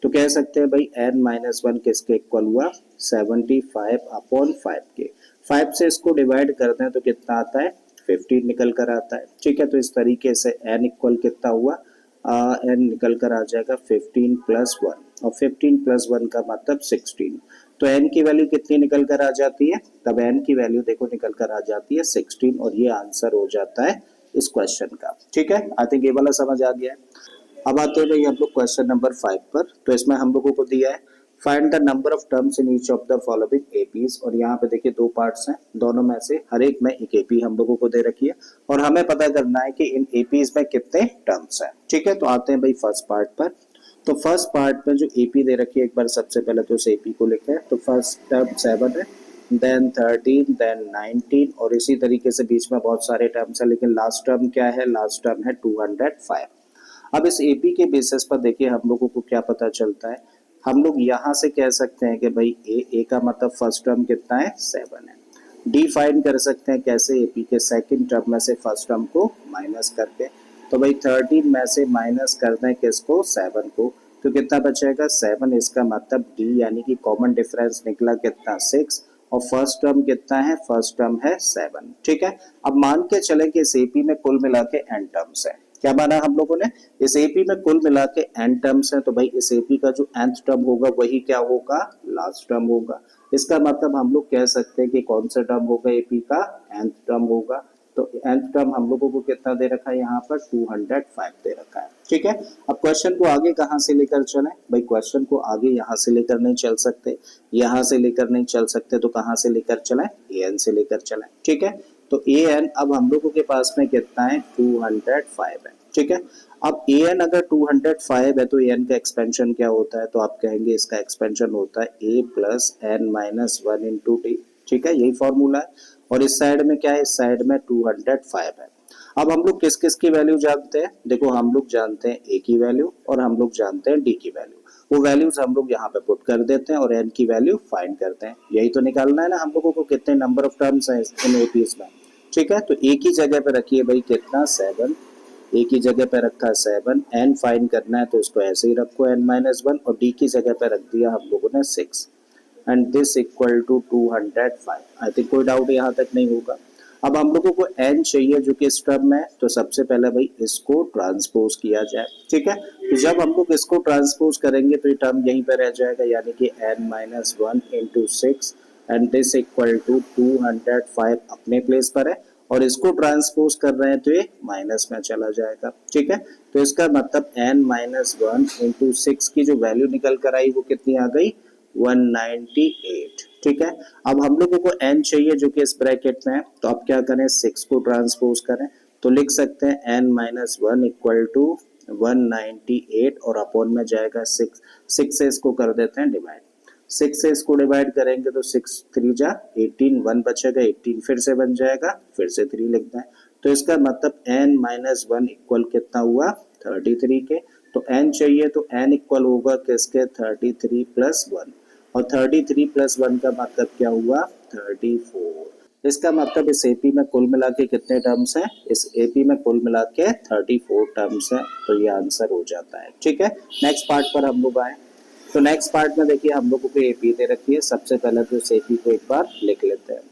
तो कह सकते हैं भाई n माइनस 1 किसके इक्वल हुआ, 75 अपॉन 5 के। 5 से इसको डिवाइड कर दें तो कितना आता है, 15 निकल कर आता है, ठीक है। तो इस तरीके से n इक्वल कितना हुआ, n निकल कर आ जाएगा 15 प्लस 1 और 15 प्लस 1 का मतलब 16। तो n की वैल्यू कितनी निकल कर आ जाती है, तब n की वैल्यू देखो निकल कर आ जाती है 16 और ये आंसर हो जाता है इस क्वेश्चन का, ठीक है। आई थिंक ये वाला समझ आ गया है। अब आते हैं भाई हम लोग क्वेश्चन नंबर 5 पर। तो इसमें हम लोगों को दिया है find the number of terms in each of the following APs. और यहाँ पे देखिए दो पार्ट्स हैं, दोनों में से हर एक में एक एपी हम लोगों को दे रखी है और हमें पता करना है कि इन एपीज में कितने टर्म्स हैं, ठीक है। तो आते हैं भाई फर्स्ट पार्ट पर। तो फर्स्ट पार्ट में जो एपी दे रखी है, एक बार सबसे पहले तो उस एपी को लिखें। तो फर्स्ट टर्म 7 है, देन 13, देन 19 और इसी तरीके से बीच में बहुत सारे टर्म्स हैं, लेकिन लास्ट टर्म क्या है, लास्ट टर्म है 205। अब इस एपी के बेसिस पर देखिए हम लोगों को क्या पता चलता है, हम लोग यहाँ से कह सकते हैं कि भाई ए का मतलब फर्स्ट टर्म कितना है, 7 है। डी फाइंड कर सकते हैं कैसे, एपी के सेकंड टर्म में से फर्स्ट टर्म को माइनस करके। तो भाई 13 में से माइनस कर दें किसको, 7 को, तो कितना बचेगा 7। इसका मतलब डी यानी कि कॉमन डिफरेंस निकला कितना, 6 और फर्स्ट टर्म कितना है, फर्स्ट टर्म है 7, ठीक है। अब मान के चले कि इस एपी में कुल मिला के n टर्म्स है। क्या माना हम लोगों ने, इस एपी में कुल मिला के n टर्म्स है, तो भाई इस एपी का जो nth टर्म होगा वही क्या होगा, लास्ट टर्म होगा। इसका मतलब हम लोग कह सकते हैं कि कौन सा टर्म होगा, एपी का nth टर्म होगा। तो nth टर्म हम लोगों को कितना दे रखा है, यहाँ पर 205 दे रखा है, ठीक है। अब क्वेश्चन को आगे कहाँ से लेकर चले भाई, क्वेश्चन को आगे यहाँ से लेकर नहीं चल सकते, यहाँ से लेकर नहीं चल सकते, तो कहाँ से लेकर चले, an से लेकर चले, ठीक है। तो an अब हम लोगों के पास में कितना है, 205 है, ठीक है। अब an अगर 205 है तो an का एक्सपेंशन क्या होता है, तो आप कहेंगे इसका एक्सपेंशन होता है a plus n minus 1 into t, ठीक है, यही फॉर्मूला है। और इस साइड में क्या है, इस साइड में 205 है। अब हम लोग किस किस की वैल्यू जानते हैं, देखो हम लोग जानते हैं a की वैल्यू और हम लोग जानते हैं d की वैल्यू। वो वैल्यूज हम लोग यहाँ पे पुट कर देते हैं और n की वैल्यू फाइंड करते हैं। यही तो निकालना है ना हम लोगों को, कितने नंबर ऑफ टर्म्स हैं इन एपीज में, ठीक है। तो a की जगह पे रखिए भाई कितना, 7, a की जगह पे रखा 7, n फाइंड करना है तो इसको ऐसे ही रखो n माइनस 1 और d की जगह पे रख दिया हम लोगों ने 6 and this equal to 205। I think कोई डाउट यहाँ तक नहीं होगा। अब हम लोगों को n चाहिए जो कि इस टर्म में है, तो सबसे पहले भाई इसको ट्रांसपोज किया जाए, ठीक है। तो जब हम लोग इसको ट्रांसपोज करेंगे तो ये टर्म यहीं पर रह जाएगा, यानी कि n-1 into 6 and this equal to 205 अपने प्लेस पर है, और इसको ट्रांसपोज कर रहे हैं तो ये माइनस में चला जाएगा। ठीक है, तो इसका मतलब n-1 इंटू 6 की जो वैल्यू निकल कर आई वो कितनी आ गई, 198। ठीक है, अब हम लोगों को n चाहिए जो कि इस ब्रैकेट में है, तो अब क्या करें, 6 को ट्रांसपोज करें, तो लिख सकते हैं n-1 इक्वल टू 198 और अपॉन में जाएगा 6, 6 से इसको कर देते हैं डिवाइड, 6 से इसको डिवाइड करेंगे तो 6 3 जा 18, 1 बचेगा, 18 फिर से बन जाएगा, फिर से 3 लिखना है, तो इसका मतलब n-1 इक्वल कितना हुआ, 33 के। तो n चाहिए तो n इक्वल होगा किसके, 33 प्लस 1, और 33 प्लस 1 का मतलब क्या हुआ, 34। इसका मतलब इस एपी में कुल मिला के कितने टर्म्स हैं, इस एपी में कुल मिला के 34 टर्म्स हैं, तो ये आंसर हो जाता है। ठीक है, नेक्स्ट पार्ट पर हम लोग आए, तो नेक्स्ट पार्ट में देखिए हम लोगों को एपी दे रखी है, सबसे पहले तो इस एपी को एक बार लिख लेते हैं।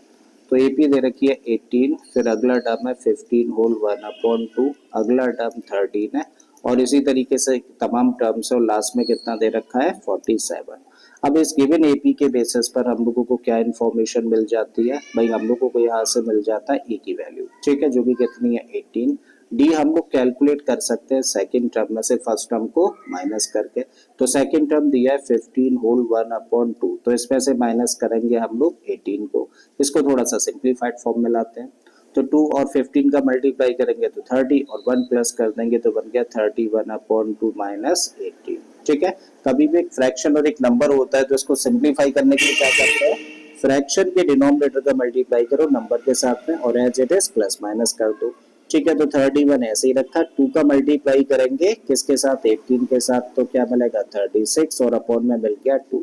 तो एपी दे रखी है 18, फिर अगला टर्म है 15 होल 1/2, अगला टर्म 13 है, और इसी तरीके से तमाम टर्म्स है, और लास्ट में कितना दे रखा है, 47। अब इस गिवन एपी के बेसिस पर हम लोगों को क्या इन्फॉर्मेशन मिल जाती है भाई, हम लोगों को यहाँ से मिल जाता है ए की वैल्यू। ठीक है, जो भी कितनी है 18। डी हम लोग कैलकुलेट कर सकते हैं सेकंड टर्म में से फर्स्ट टर्म को माइनस करके, तो सेकंड टर्म दिया है 15 होल 1/2, तो इसमें से माइनस करेंगे हम लोग 18 को, इसको थोड़ा सा सिंप्लीफाइड फॉर्म में लाते हैं, तो 2 और 15 का मल्टीप्लाई करेंगे तो 30, और 1 प्लस कर देंगे तो बन गया 31/2 माइनस 18। ठीक है, कभी भी एक फ्रैक्शन और एक नंबर होता है तो इसको सिंप्लीफाई करने के लिए क्या करते हैं, फ्रैक्शन के डिनोमिनेटर का मल्टीप्लाई करो नंबर के साथ में, और as it is plus minus कर दो। ठीक है, तो 31 ऐसे ही रखा, 2 का मल्टीप्लाई करेंगे किसके साथ, 18 के साथ, तो क्या मिलेगा 36, और अपॉन में मिल गया 2।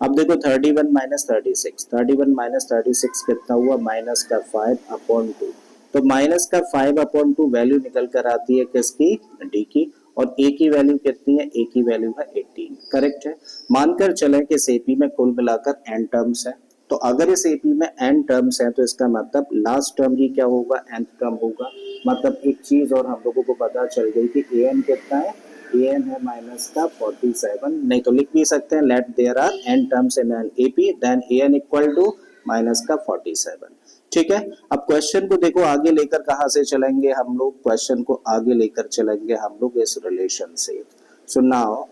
अब देखो 31 माइनस 36, 31 माइनस 36 कितना हुआ, माइनस का 5/2, तो माइनस का 5/2 वैल्यू निकल कर आती है किसकी, डी की, और ए की वैल्यू कितनी है, ए की वैल्यू है 18। करेक्ट है, मानकर चलें कि इस एपी में कुल मिलाकर n टर्म्स है, तो अगर इस एपी में n टर्म्स है तो इसका मतलब लास्ट टर्म ही क्या होगा, nth टर्म होगा। मतलब एक चीज और हम लोगों को पता चल गई कि an कितना है, an है माइनस का 47, नहीं तो लिख भी सकते हैं let there are n terms in an AP then an equal to minus का 47। ठीक है, अब क्वेश्चन को देखो आगे लेकर कहां से चलेंगे हम लोग, क्वेश्चन को आगे लेकर चलेंगे हम लोग इस रिलेशन से। सो नाउ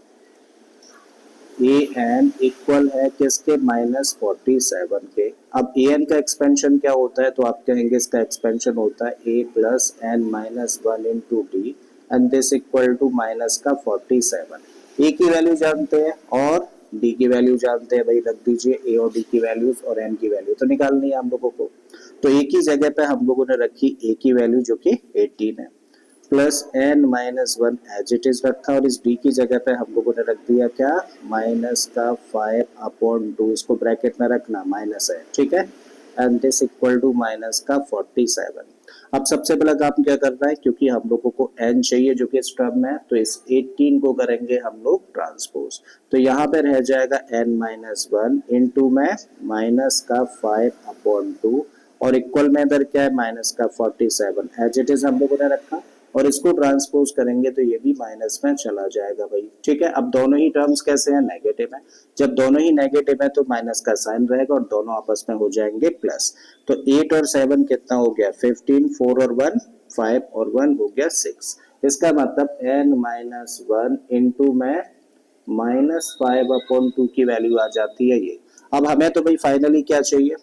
ए एन इक्वल है किसके, माइनस 47 के। अब ए एन का एक्सपेंशन क्या होता है, तो आप कहेंगे इसका एक्सपेंशन होता है a plus n minus 1 into d and this equal to minus का 47। ए की वैल्यू जानते हैं और डी की वैल्यू जानते हैं, भाई रख दीजिए ए और डी की वैल्यूज, और एन की वैल्यू तो निकालनी है हम लोगों को। तो ए की जगह पे हम लोगों ने रखी ए की वैल्यू जो कि 18 है, plus n minus 1 as it is रखा, और इस d की जगह पे हम लोगों ने रख दिया क्या, माइनस का 5/2, इसको ब्रैकेट में रखना, माइनस है। ठीक है, and this equal to minus का 47। अब सबसे पहला काम क्या करना है, क्योंकि हम लोगों को n चाहिए जो कि इस टर्म में है, तो इस 18 को करेंगे हम लोग ट्रांसपोज, तो यहाँ पे रह जाएगा n माइनस 1 इंटू में माइनस का 5/2, और इक्वल में इधर क्या है, माइनस का 47 एज इट इज हम लोगों ने रखा, और इसको ट्रांसपोज करेंगे तो ये भी माइनस में चला जाएगा भाई। ठीक है, अब दोनों ही टर्म्स कैसे हैं, नेगेटिव है, जब दोनों ही नेगेटिव है तो माइनस का साइन रहेगा और दोनों आपस में हो जाएंगे प्लस। तो 8 और 7 कितना हो गया, 15, 4 और 1 5, और 1 हो गया 6। इसका मतलब n माइनस 1 इंटू में माइनस 5/2 की वैल्यू आ जाती है ये। अब हमें तो भाई फाइनली क्या चाहिए,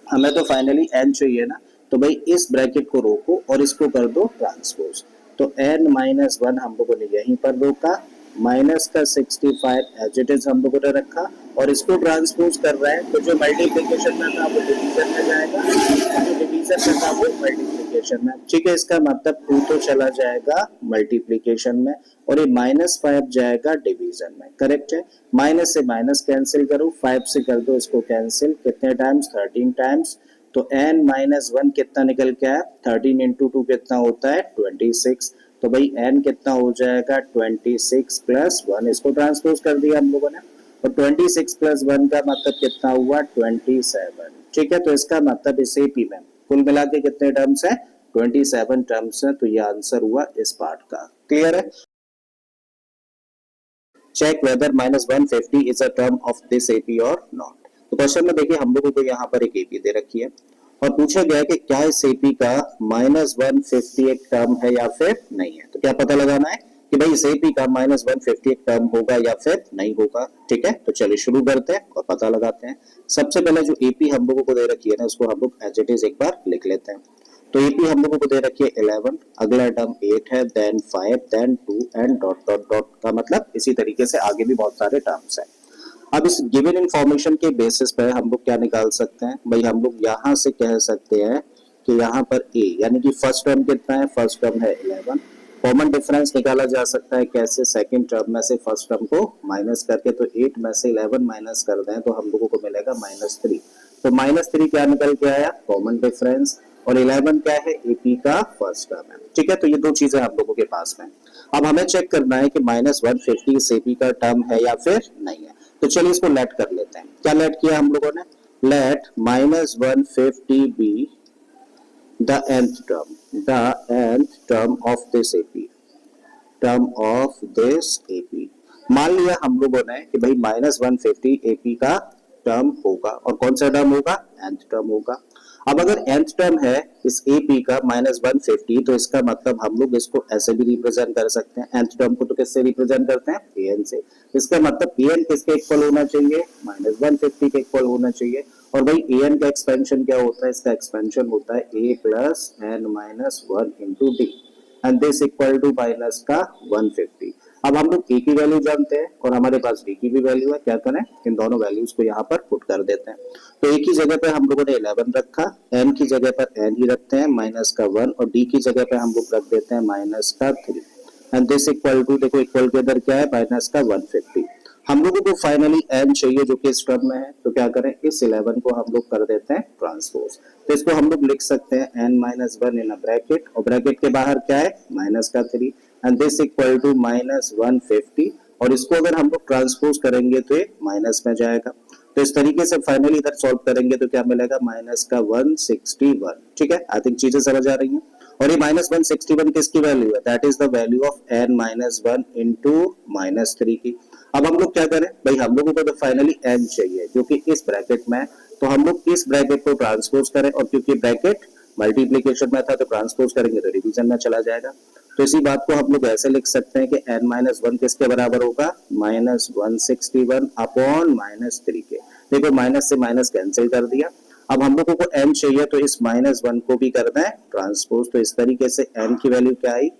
हमें तो फाइनली n चाहिए ना, तो भाई इस ब्रैकेट को रोको और इसको कर दो ट्रांसपोज, तो n माइनस 1 हम लोगों ने यहीं पर रोका, माइनस का 65 एज इट इज हम लोगों ने रखा, और इसको ट्रांसपोज कर रहे हैं, तो जो मल्टीप्लीकेशन में था वो डिवीजन में जाएगा, जो डिवीजन में था वो मल्टीप्लीकेशन में। ठीक है, इसका मतलब 2 तो चला जाएगा मल्टीप्लीकेशन में, और ये -5 जाएगा डिवीजन में। करेक्ट है, माइनस से माइनस कैंसिल करो, 5 से कर दो इसको कैंसिल, कितने टाइम्स, 13 टाइम्स, तो n माइनस 1 कितना निकल के आया, 13 इंटू 2 कितना होता है 26, तो भाई n कितना हो जाएगा 26 प्लस 1, इसको ट्रांसपोज कर दिया हम लोगों ने, और 26 प्लस 1 का मतलब कितना हुआ 27। ठीक है, तो इसका मतलब इस एपी में कुल मिला के कितने टर्म्स है, 27 टर्म्स है, तो ये आंसर हुआ इस पार्ट का। क्लियर है। Check whether -150 is a term of this AP और नॉट। तो क्वेश्चन में देखिए हम लोगों को यहाँ पर एक एपी दे रखी है और पूछा गया है कि क्या इस एपी का -150 एक टर्म है या फिर नहीं है। तो क्या पता लगाना है कि भाई इस एपी का -150 एक टर्म होगा या फिर नहीं होगा। ठीक है, तो चलिए शुरू करते हैं और पता लगाते हैं। सबसे पहले जो एपी हम लोगों को दे रखी है ना, उसको हम लोग एज इट इज एक बार लिख लेते हैं। तो एपी हम लोगों को दे रखी है 11, अगला टर्म 8 है, then 5, then 2 and dot dot dot का मतलब इसी तरीके से आगे भी बहुत सारे टर्म्स हैं। अब इस गिवन इंफॉर्मेशन के बेसिस पे हम लोग क्या निकाल सकते हैं भाई, हम लोग यहाँ से कह सकते हैं कि यहाँ पर ए यानी कि फर्स्ट टर्म कितना है, फर्स्ट टर्म है 11। कॉमन डिफरेंस निकाला जा सकता है कैसे, सेकंड टर्म में से फर्स्ट टर्म को माइनस करके। तो 8 में से 11 माइनस कर दें तो हम लोगों को मिलेगा -3। तो -3 क्या निकल के आया, कॉमन डिफरेंस, और 11 क्या है, एपी का फर्स्ट टर्म है। ठीक है, तो ये दो चीजें हम लोगों के पास में। अब हमें चेक करना है कि -150 एपी का टर्म है या फिर नहीं है। तो चलिए इसको लेट कर लेते हैं। क्या लेट किया हम लोगों ने, let -150 be the nth term of this AP, मान लिया हम लोगों ने कि भाई -150 AP का टर्म होगा, और कौन सा टर्म होगा, nth टर्म होगा। अब अगर nth टर्म है इस AP का -150, तो इसका मतलब हम लोग इसको ऐसे भी रिप्रेजेंट कर सकते हैं। nth टर्म को तो किससे रिप्रेजेंट करते हैं, an से। इसका मतलब an किसके इक्वल होना चाहिए, -150 के इक्वल होना चाहिए। और भाई an का एक्सपेंशन क्या होता है, इसका एक्सपेंशन होता है a plus n minus 1 into d, and this equal to minus का 150। अब हम लोग a की वैल्यू जानते हैं और हमारे पास d की भी वैल्यू है, क्या करें, इन दोनों वैल्यूज को यहाँ पर पुट कर देते हैं। तो a की जगह पे हम लोगों ने 11 रखा, n की जगह पर n ही रखते हैं -1, और d की जगह पे हम लोग रख देते हैं -3, एंड दिस इक्वल टू, देखो इक्वल के इधर क्या है, -150। हम लोगों को फाइनली n चाहिए जो कि इस टर्म में है। तो क्या करें, इस 11 को हम लोग कर देते हैं ट्रांसपोज। तो इसको हम लोग लिख सकते हैं n-1 इन अ ब्रैकेट, और ब्रैकेट के बाहर क्या है, -3, एंड दिस इक्वल टू -150। और इसको अगर हम लोग ट्रांसपोज करेंगे तो ये माइनस में जाएगा। तो इस तरीके से फाइनली इधर सॉल्व करेंगे तो क्या मिलेगा, -161। ठीक है, आई थिंक चीजें समझ आ रही हैं। और ये -161 किसकी वैल्यू है, that is the value of n-1 into -3 की। अब हम लोग क्या करें भाई, हम लोगों को तो फाइनली n चाहिए जो कि इस ब्रैकेट में है। तो हम लोग इस ब्रैकेट को ट्रांसपोज करें, और क्योंकि ब्रैकेट मल्टीप्लीकेशन में था तो ट्रांसपोज करेंगे तो डिवीजन में चला जाएगा। तो इसी बात को हम लोग ऐसे लिख सकते हैं कि n-1 किसके बराबर होगा, -161 अपॉन -3 के। देखो माइनस से माइनस कैंसिल कर दिया। अब हम लोगों को n चाहिए तो इस -1 को भी कर दें ट्रांसपोज। तो इस तरीके से n की वैल्यू क्या आई,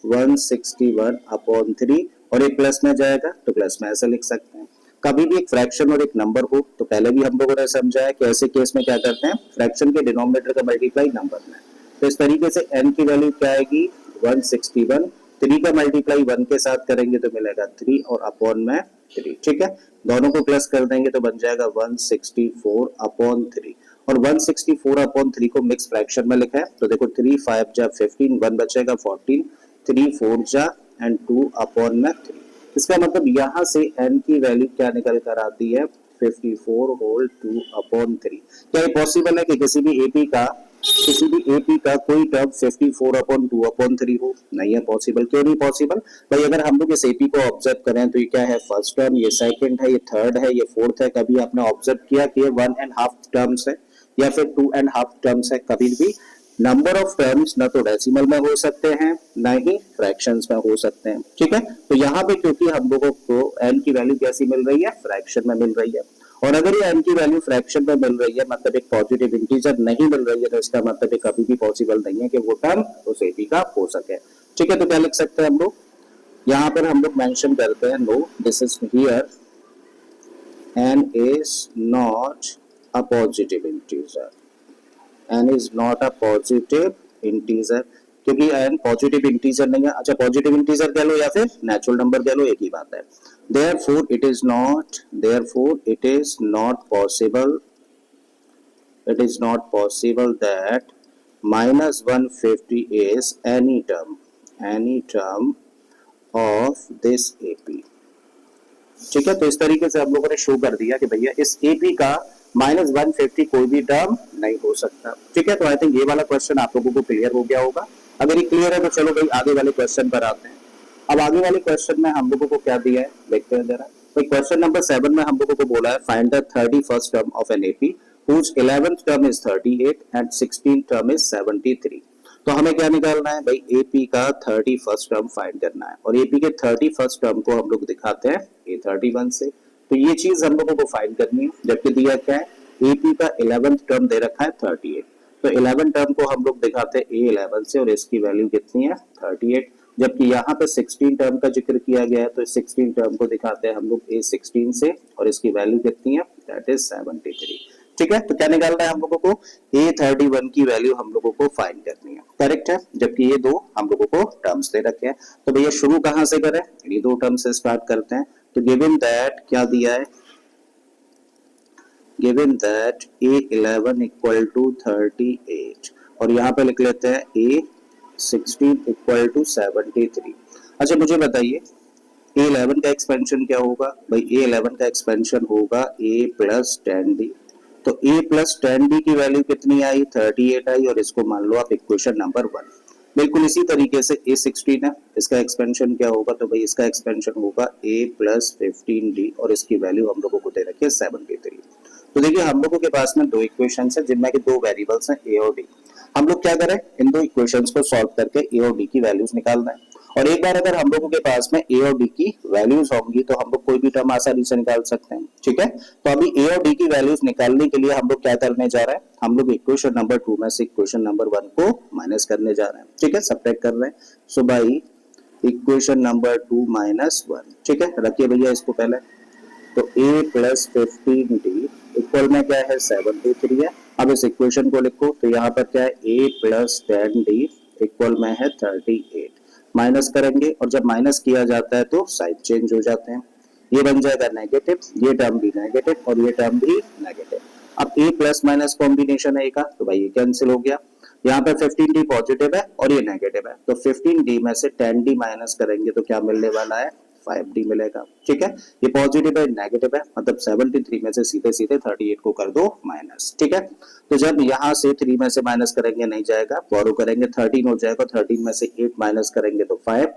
161 अपॉन 3, और ये प्लस में जाएगा तो प्लस में ऐसे लिख सकते हैं। कभी भी एक फ्रैक्शन और एक नंबर हो तो पहले भी हम लोगों ने समझा है कि ऐसे केस में क्या करते हैं, फ्रैक्शन के डिनोमिनेटर का मल्टीप्लाई नंबर में। तो इस तरीके से n की वैल्यू क्या आएगी, 161, 3 का मल्टीप्लाई 1 के साथ करेंगे तो मिलेगा 3, और अपॉन में 3। ठीक है, दोनों को प्लस कर देंगे तो बन जाएगा 164 अपॉन 3, और 164 अपॉन 3 को मिक्स फ्रैक्शन में लिखा है। तो देखो 3 5 जा 15, 1 बचेगा 14, 3 4 जा एंड 2 अपॉन में 3। इसका मतलब यहाँ से n की वैल्यू क्या निकल कर आती है, 54 होल 2 अपॉन 3। क्या ये पॉसिबल है कि किसी भी एपी का कोई टर्म 54 अपॉन 2 अपॉन 3 हो, नहीं है पॉसिबल। क्यों नहीं पॉसिबल भाई, अगर हम लोग इस एपी को ऑब्जर्व करें तो ये क्या है, फर्स्ट टर्म, ये सेकंड है, ये थर्ड है, ये फोर्थ है। कभी आपने ऑब्जर्व किया कि ये 1.5 टर्म्स है या फिर 2.5 टर्म्स है। कभी भी नंबर ऑफ टर्म्स ना तो डेसिमल में हो सकते हैं ना ही फ्रैक्शंस में हो सकते हैं। ठीक है, तो यहाँ पे क्योंकि हम लोगों को n की वैल्यू कैसी मिल रही है, फ्रैक्शन में मिल रही है, और अगर ये n की वैल्यू फ्रैक्शन में मिल रही है मतलब एक पॉजिटिव इंटीजर नहीं मिल रही है, तो इसका मतलब ये कभी भी पॉसिबल नहीं है कि वो टर्म उस एपी का हो सके। ठीक है, तो क्या लिख सकते हैं हम लोग, यहाँ पर हम लोग मेंशन करते हैं, no this is here n is not a positive integer, n is not a positive integer, क्योंकि n पॉजिटिव इंटीजर नहीं है। अच्छा, पॉजिटिव इंटीजर कह लो या फिर नेचुरल नंबर कह लो, एक ही बात है। therefore it is not possible that -150 is any term of this AP। ठीक है, तो इस तरीके से हम लोगों ने शो कर दिया कि भैया इस एपी का -150 कोई भी टर्म नहीं हो सकता। ठीक है, तो आई थिंक ये वाला क्वेश्चन आप लोगों को क्लियर हो गया होगा। अगर ये क्लियर है तो चलो भाई आगे वाले क्वेश्चन पर आते हैं। अब आगे वाले क्वेश्चन में हम लोगों को क्या दिया है देखते हैं जरा। तो क्वेश्चन नंबर 7 में हम लोगों को बोला है find the 31st term of an AP whose 11th term is 38 and 16th term is 73। तो हमें क्या निकालना है भाई, एपी का 31st टर्म फाइंड करना है और एपी के 31st टर्म को हम लोग दिखाते हैं A31 से। तो ये चीज हम लोगों को फाइंड करनी है, जबकि दिया क्या है एपी का 11th टर्म दे रखा है 38। तो 11 टर्म को हम लोग दिखाते हैं A11 से और इसकी वैल्यू कितनी है 38, जबकि यहाँ पे 16 टर्म का जिक्र किया गया है तो 16 टर्म को दिखाते हैं हम लोग A16 से और इसकी वैल्यू कितनी है दैट इज 73। ठीक है, तो क्या निकालना है हम लोगों को A31 की वैल्यू हम लोगों को फाइंड करनी है, करेक्ट है, जबकि ये दो हम लोगों को टर्म्स दे रखे हैं। तो भैया शुरू कहां से करें, ये दो टर्म से स्टार्ट करते हैं। तो गिवन दैट क्या दिया है, given that A11 equal to 38 और यहाँ पे लिख लेते हैं A16 इक्वल टू 73। अच्छा मुझे बताइए A11 का एक्सपेंशन क्या होगा भाई, A11 का एक्सपेंशन होगा A प्लस 10D। तो A प्लस 10D की वैल्यू कितनी आई 38 आई और इसको मान लो आप इक्वेशन नंबर 1। बिल्कुल इसी तरीके से A16 है, इसका एक्सपेंशन क्या होगा, तो भाई इसका एक्सपेंशन होगा A प्लस 15D और इसकी वैल्यू हम लोगों को दे रखी है 73। तो देखिए हम लोगों के पास में दो इक्वेशन है जिनमें के दो वेरिएबल्स हैं A और D। हम लोग क्या करें, इन दो इक्वेशंस को सॉल्व करके A और D की वैल्यूज निकालना है और एक बार अगर हम लोगों के पास में A और D की वैल्यूज होंगी तो हम लोग कोई भी टर्म आसानी से निकाल सकते हैं। ठीक है, तो अभी A और D की वैल्यूज निकालने के लिए हम लोग क्या करने जा रहे हैं, हम लोग इक्वेशन नंबर 2 में से इक्वेशन नंबर 1 को माइनस करने जा रहे हैं। ठीक है, सब्ट्रैक्ट कर रहे हैं। So by equation number 2 minus 1। ठीक है, रखिए भैया इसको पहले। तो A प्लस 15D इक्वल में क्या है 73 है। अब इस इक्वेशन को लिखो तो यहाँ पर क्या है A प्लस 10D इक्वल में है 38। माइनस करेंगे और जब माइनस किया जाता है तो साइड चेंज हो जाते हैं, ये बन जाएगा नेगेटिव, ये टर्म भी नेगेटिव और ये टर्म भी नेगेटिव। अब A प्लस माइनस कॉम्बिनेशन है का, तो भाई ये कैंसिल हो गया। यहाँ पे 15D पॉजिटिव है और ये नेगेटिव है, तो 15D में से 10D माइनस करेंगे तो क्या मिलने वाला है 5D मिलेगा। ठीक है, ये पॉजिटिव है नेगेटिव है, मतलब 73 में से सीधे सीधे 38 को कर दो माइनस। ठीक है, तो जब यहाँ से 3 में से माइनस करेंगे नहीं जाएगा, बोरो करेंगे 13 हो जाएगा, 13 में से 8 माइनस करेंगे तो 5,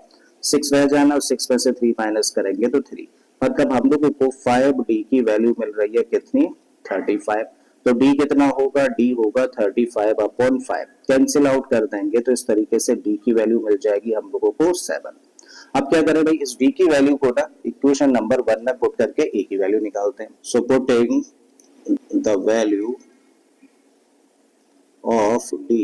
6 रह जाना और 6 में से 3 माइनस करेंगे तो 3, मतलब हम लोगों को 5D की वैल्यू मिल रही है कितनी 35। तो D कितना होगा, D होगा 35/5, कैंसिल आउट कर देंगे तो इस तरीके से D की वैल्यू मिल जाएगी हम लोगों को 7। अब क्या करें भाई, इस D की वैल्यू को ना इक्वेशन नंबर 1 में पुट करके A की वैल्यू निकालते हैं। So putting the value of D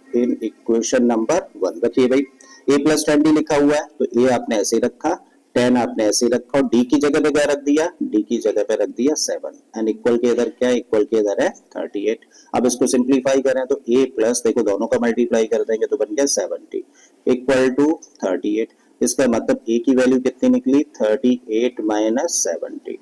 in equation number 1। रखिए भाई A प्लस 10D लिखा हुआ है तो A आपने ऐसे ही रखा, 10 आपने ऐसे ही रखा और D की जगह पे क्या रख दिया, D की जगह पे रख दिया 7 एंड इक्वल के इधर क्या है, इक्वल के इधर है 38। अब इसको सिंप्लीफाई करें तो A प्लस देखो दोनों का मल्टीप्लाई कर देंगे तो बन गया 70 इक्वल टू 38। इसका मतलब A की वैल्यू कितनी निकली 38 माइनस 70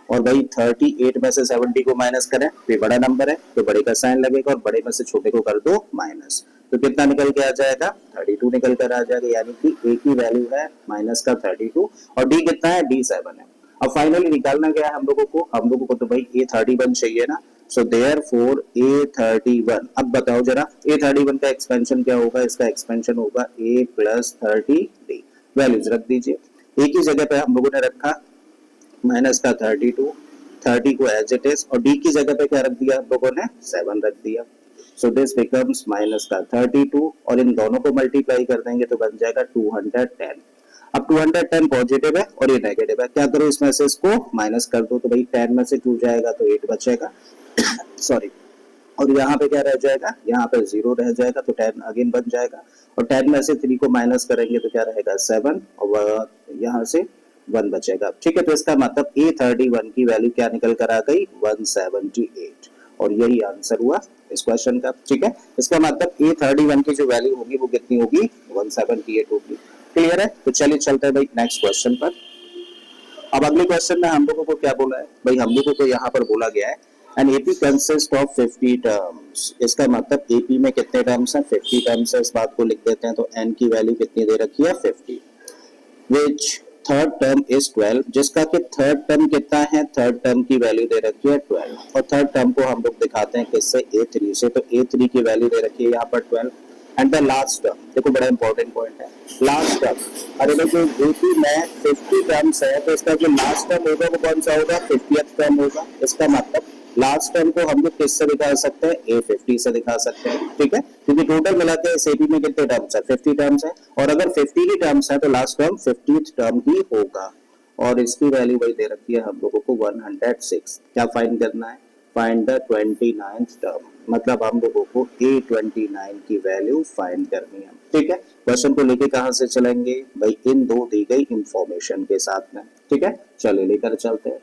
और भाई 38 में से 70 को माइनस करें तो ये बड़ा नंबर है तो बड़े का साइन लगेगा और बड़े में से छोटे को कर दो माइनस, तो कितना निकल के आ जाएगा 32 निकल कर आ जाएगा, यानी कि A की वैल्यू है माइनस का 32 और D कितना है D 7 है। अब फाइनली निकालना क्या है हम लोगों को तो भाई A31 चाहिए ना, सो देयरफॉर A31। अब बताओ जरा A31 का एक्सपेंशन क्या होगा, इसका एक्सपेंशन होगा A प्लस 30D। वैल्यूज रख दीजिए, A की जगह पे हम लोगों ने रखा माइनस का 32, 30 को एज इट इज और D की जगह पे क्या रख दिया हम लोगों ने 7 रख दिया। सो दिस बिकम्स माइनस का 32 और इन दोनों को मल्टीप्लाई कर देंगे तो बन जाएगा 210। अब 210 पॉजिटिव है और ये नेगेटिव है, क्या करो इसमें से इसको माइनस कर दो तो भाई 10 में से 2 जाएगा तो 8 बचेगा सॉरी, और यहाँ पे क्या रह जाएगा, यहाँ पे 0 रह जाएगा तो 10 अगेन बन जाएगा और 10 में से 3 को माइनस करेंगे तो क्या रहेगा 7 और यहाँ से 1 बचेगा। ठीक है, तो इसका मतलब A31 की वैल्यू क्या निकल कर आ गई 178 और यही आंसर हुआ इस क्वेश्चन का। ठीक है, इसका मतलब A31 की जो वैल्यू होगी वो कितनी होगी 178 होगी। क्लियर है, तो चलिए चलते हैं भाई नेक्स्ट क्वेश्चन पर। अब अगले क्वेश्चन में हम लोगों को क्या बोला है भाई, हम लोगों को यहाँ पर बोला गया है an AP consist of 50 terms. इसका मतलब एपी में कितने टर्म्स हैं 50 टर्म्स है, इस बात को लिख देते हैं। तो एन की वैल्यू कितनी दे रखी है 50, विच थर्ड टर्म इज 12, जिसका कि थर्ड टर्म कितना है, थर्ड टर्म की वैल्यू दे रखी है 12 और थर्ड टर्म को हम लोग दिखाते हैं किससे A3 से। तो A3 की वैल्यू दे रखी है यहाँ पर 12 एंड द लास्ट टर्म, देखो बड़ा इंपॉर्टेंट पॉइंट है लास्ट टर्म। अरे भाई जो एपी में 50 टर्म्स है तो इसका जो लास्ट टर्म होगा वो कौन सा होगा, 50th टर्म होगा। इसका मतलब लास्ट टर्म को हम लोग किससे दिखा सकते हैं, A50 से दिखा सकते हैं, ठीक है, क्योंकि टोटल मिला के इस एपी में कितने टर्म्स है, 50 टर्म्स है, और अगर 50 की टर्म्स है तो लास्ट टर्म 50th टर्म ही होगा। और इसकी वैल्यू वही दे रखी है हम लोगों को 106। क्या फाइंड करना है, फाइंड द 29th टर्म, मतलब हम लोगों को A29 की वैल्यू फाइंड करनी है, ठीक है। क्वेश्चन को लेके कहां से चलेंगे भाई, इन दो दी गई इंफॉर्मेशन के साथ में, ठीक है, चलिए लेकर चलते हैं।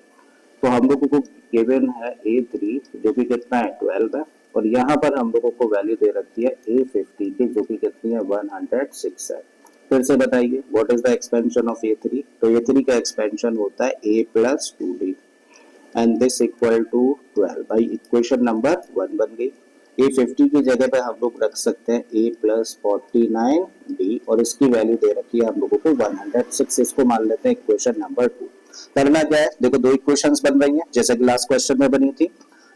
तो हम लोगों को गिवन है A3 जो कि कितना है 12 है, और यहाँ पर हम लोगों को वैल्यू दे रखी है A50 की जो कि कितनी है 106 है। फिर से बताइए what is the expansion of A3, तो A3 का एक्सपेंशन होता है A plus 2D and this equal to 12 भाई इक्वेशन नंबर 1 बन गई। A50 की जगह पे हम लोग रख सकते हैं A plus 49D और इसकी वैल्यू दे रखी है हम लोगों को 106, इसको मान लेते हैं इक्वेशन नंबर 2। करना क्या है, देखो दो इक्वेशंस बन रही हैं जैसे कि लास्ट क्वेश्चन में बनी थी,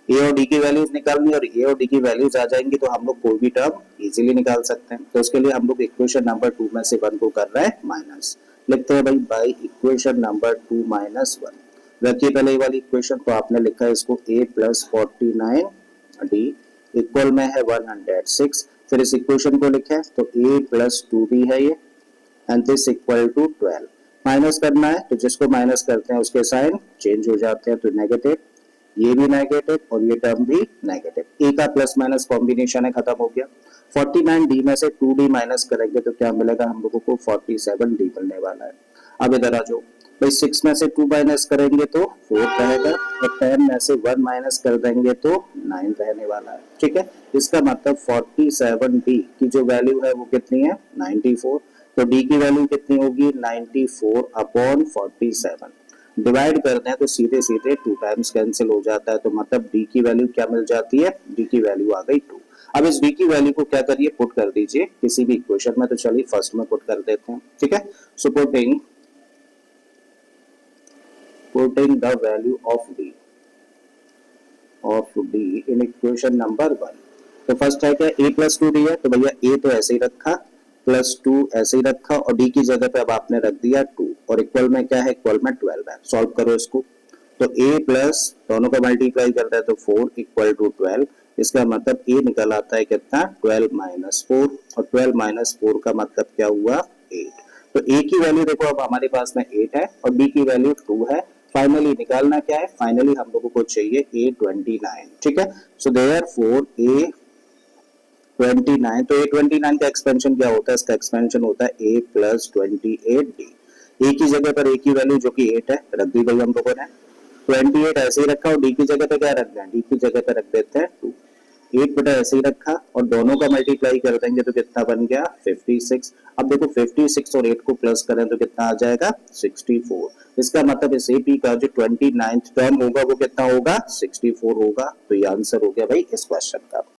ए और डी की वैल्यूज निकालनी और ए और डी की वैल्यूज आ जाएंगी तो हम लोग कोई भी टर्म इजीली निकाल सकते हैं। तो उसके लिए हम लोग इक्वेशन नंबर 2 में से 1 को कर रहे हैं माइनस, लिखते हैं भाई बाई इक्वेशन नंबर 2 माइनस 1। रखिए पहले ये वाली इक्वेशन, तो आपने लिखा है इसको a plus 49d इक्वल में है 106। फिर इस इक्वेशन को लिखे तो a plus 2d है ये and this equal to 12। Minus करना है तो जिसको माइनस करते हैं उसके साइन चेंज हो जाते हैं, तो नेगेटिव, ये भी नेगेटिव और ये टर्म भी नेगेटिव। ए का प्लस माइनस कॉम्बिनेशन है, खत्म हो गया। 49d में से 2d माइनस करेंगे तो क्या मिलेगा हम लोगों को 47d मिलने वाला है। अब इधर आ जाओ भाई, 6 में से 2 माइनस करेंगे तो 4 रहेगा और 10 में से 1 माइनस कर देंगे तो 9 रहने वाला है, ठीक है। इसका मतलब 47d की जो वैल्यू है वो कितनी है 94, तो d की वैल्यू कितनी होगी 94 अपॉन 47। डिवाइड करते हैं तो सीधे सीधे 2 टाइम्स कैंसिल हो जाता है, तो मतलब d की वैल्यू क्या मिल जाती है, d की वैल्यू आ गई 2। अब इस d की वैल्यू को क्या करिए पुट कर दीजिए किसी भी इक्वेशन में, तो चलिए फर्स्ट में पुट कर देते हैं, ठीक है। सो putting the value of d in equation number 1। तो फर्स्ट है क्या a plus 2d है, तो भैया a तो ऐसे ही रखा प्लस 2 ऐसे ही रखा और d की जगह पे अब आपने रख दिया 2 और इक्वल में क्या है, इक्वल में 12 है। सॉल्व करो इसको, तो a प्लस दोनों का मल्टीप्लाई करता है तो 4 इक्वल टू 12। इसका मतलब a निकल आता है कितना 12 माइनस 4 और 12 माइनस 4 का मतलब क्या हुआ 8। तो a की वैल्यू देखो अब हमारे पास में 8 है और b की वैल्यू 2 है। फाइनली निकालना क्या है, फाइनली हम लोगों को चाहिए A29, ठीक है। सो देयरफॉर A29, तो A29 का एक्सपेंशन क्या होता है, इसका एक्सपेंशन होता है A plus 28D। A की जगह पर A की वैल्यू जो कि 8 है रख दी गई हम लोगों ने, 28 ऐसे ही रखा और D की जगह पे क्या रख दें, D की जगह पे रख देते हैं 2। 8 बटा ऐसे ही रखा और दोनों का मल्टीप्लाई कर देंगे तो कितना बन गया 56। अब देखो 56 और 8 को प्लस करें तो कितना आ जाएगा 64। इसका मतलब इस एपी का जो 29th टर्म होगा वो कितना होगा 64 होगा। तो ये आंसर हो गया भाई इस क्वेश्चन का।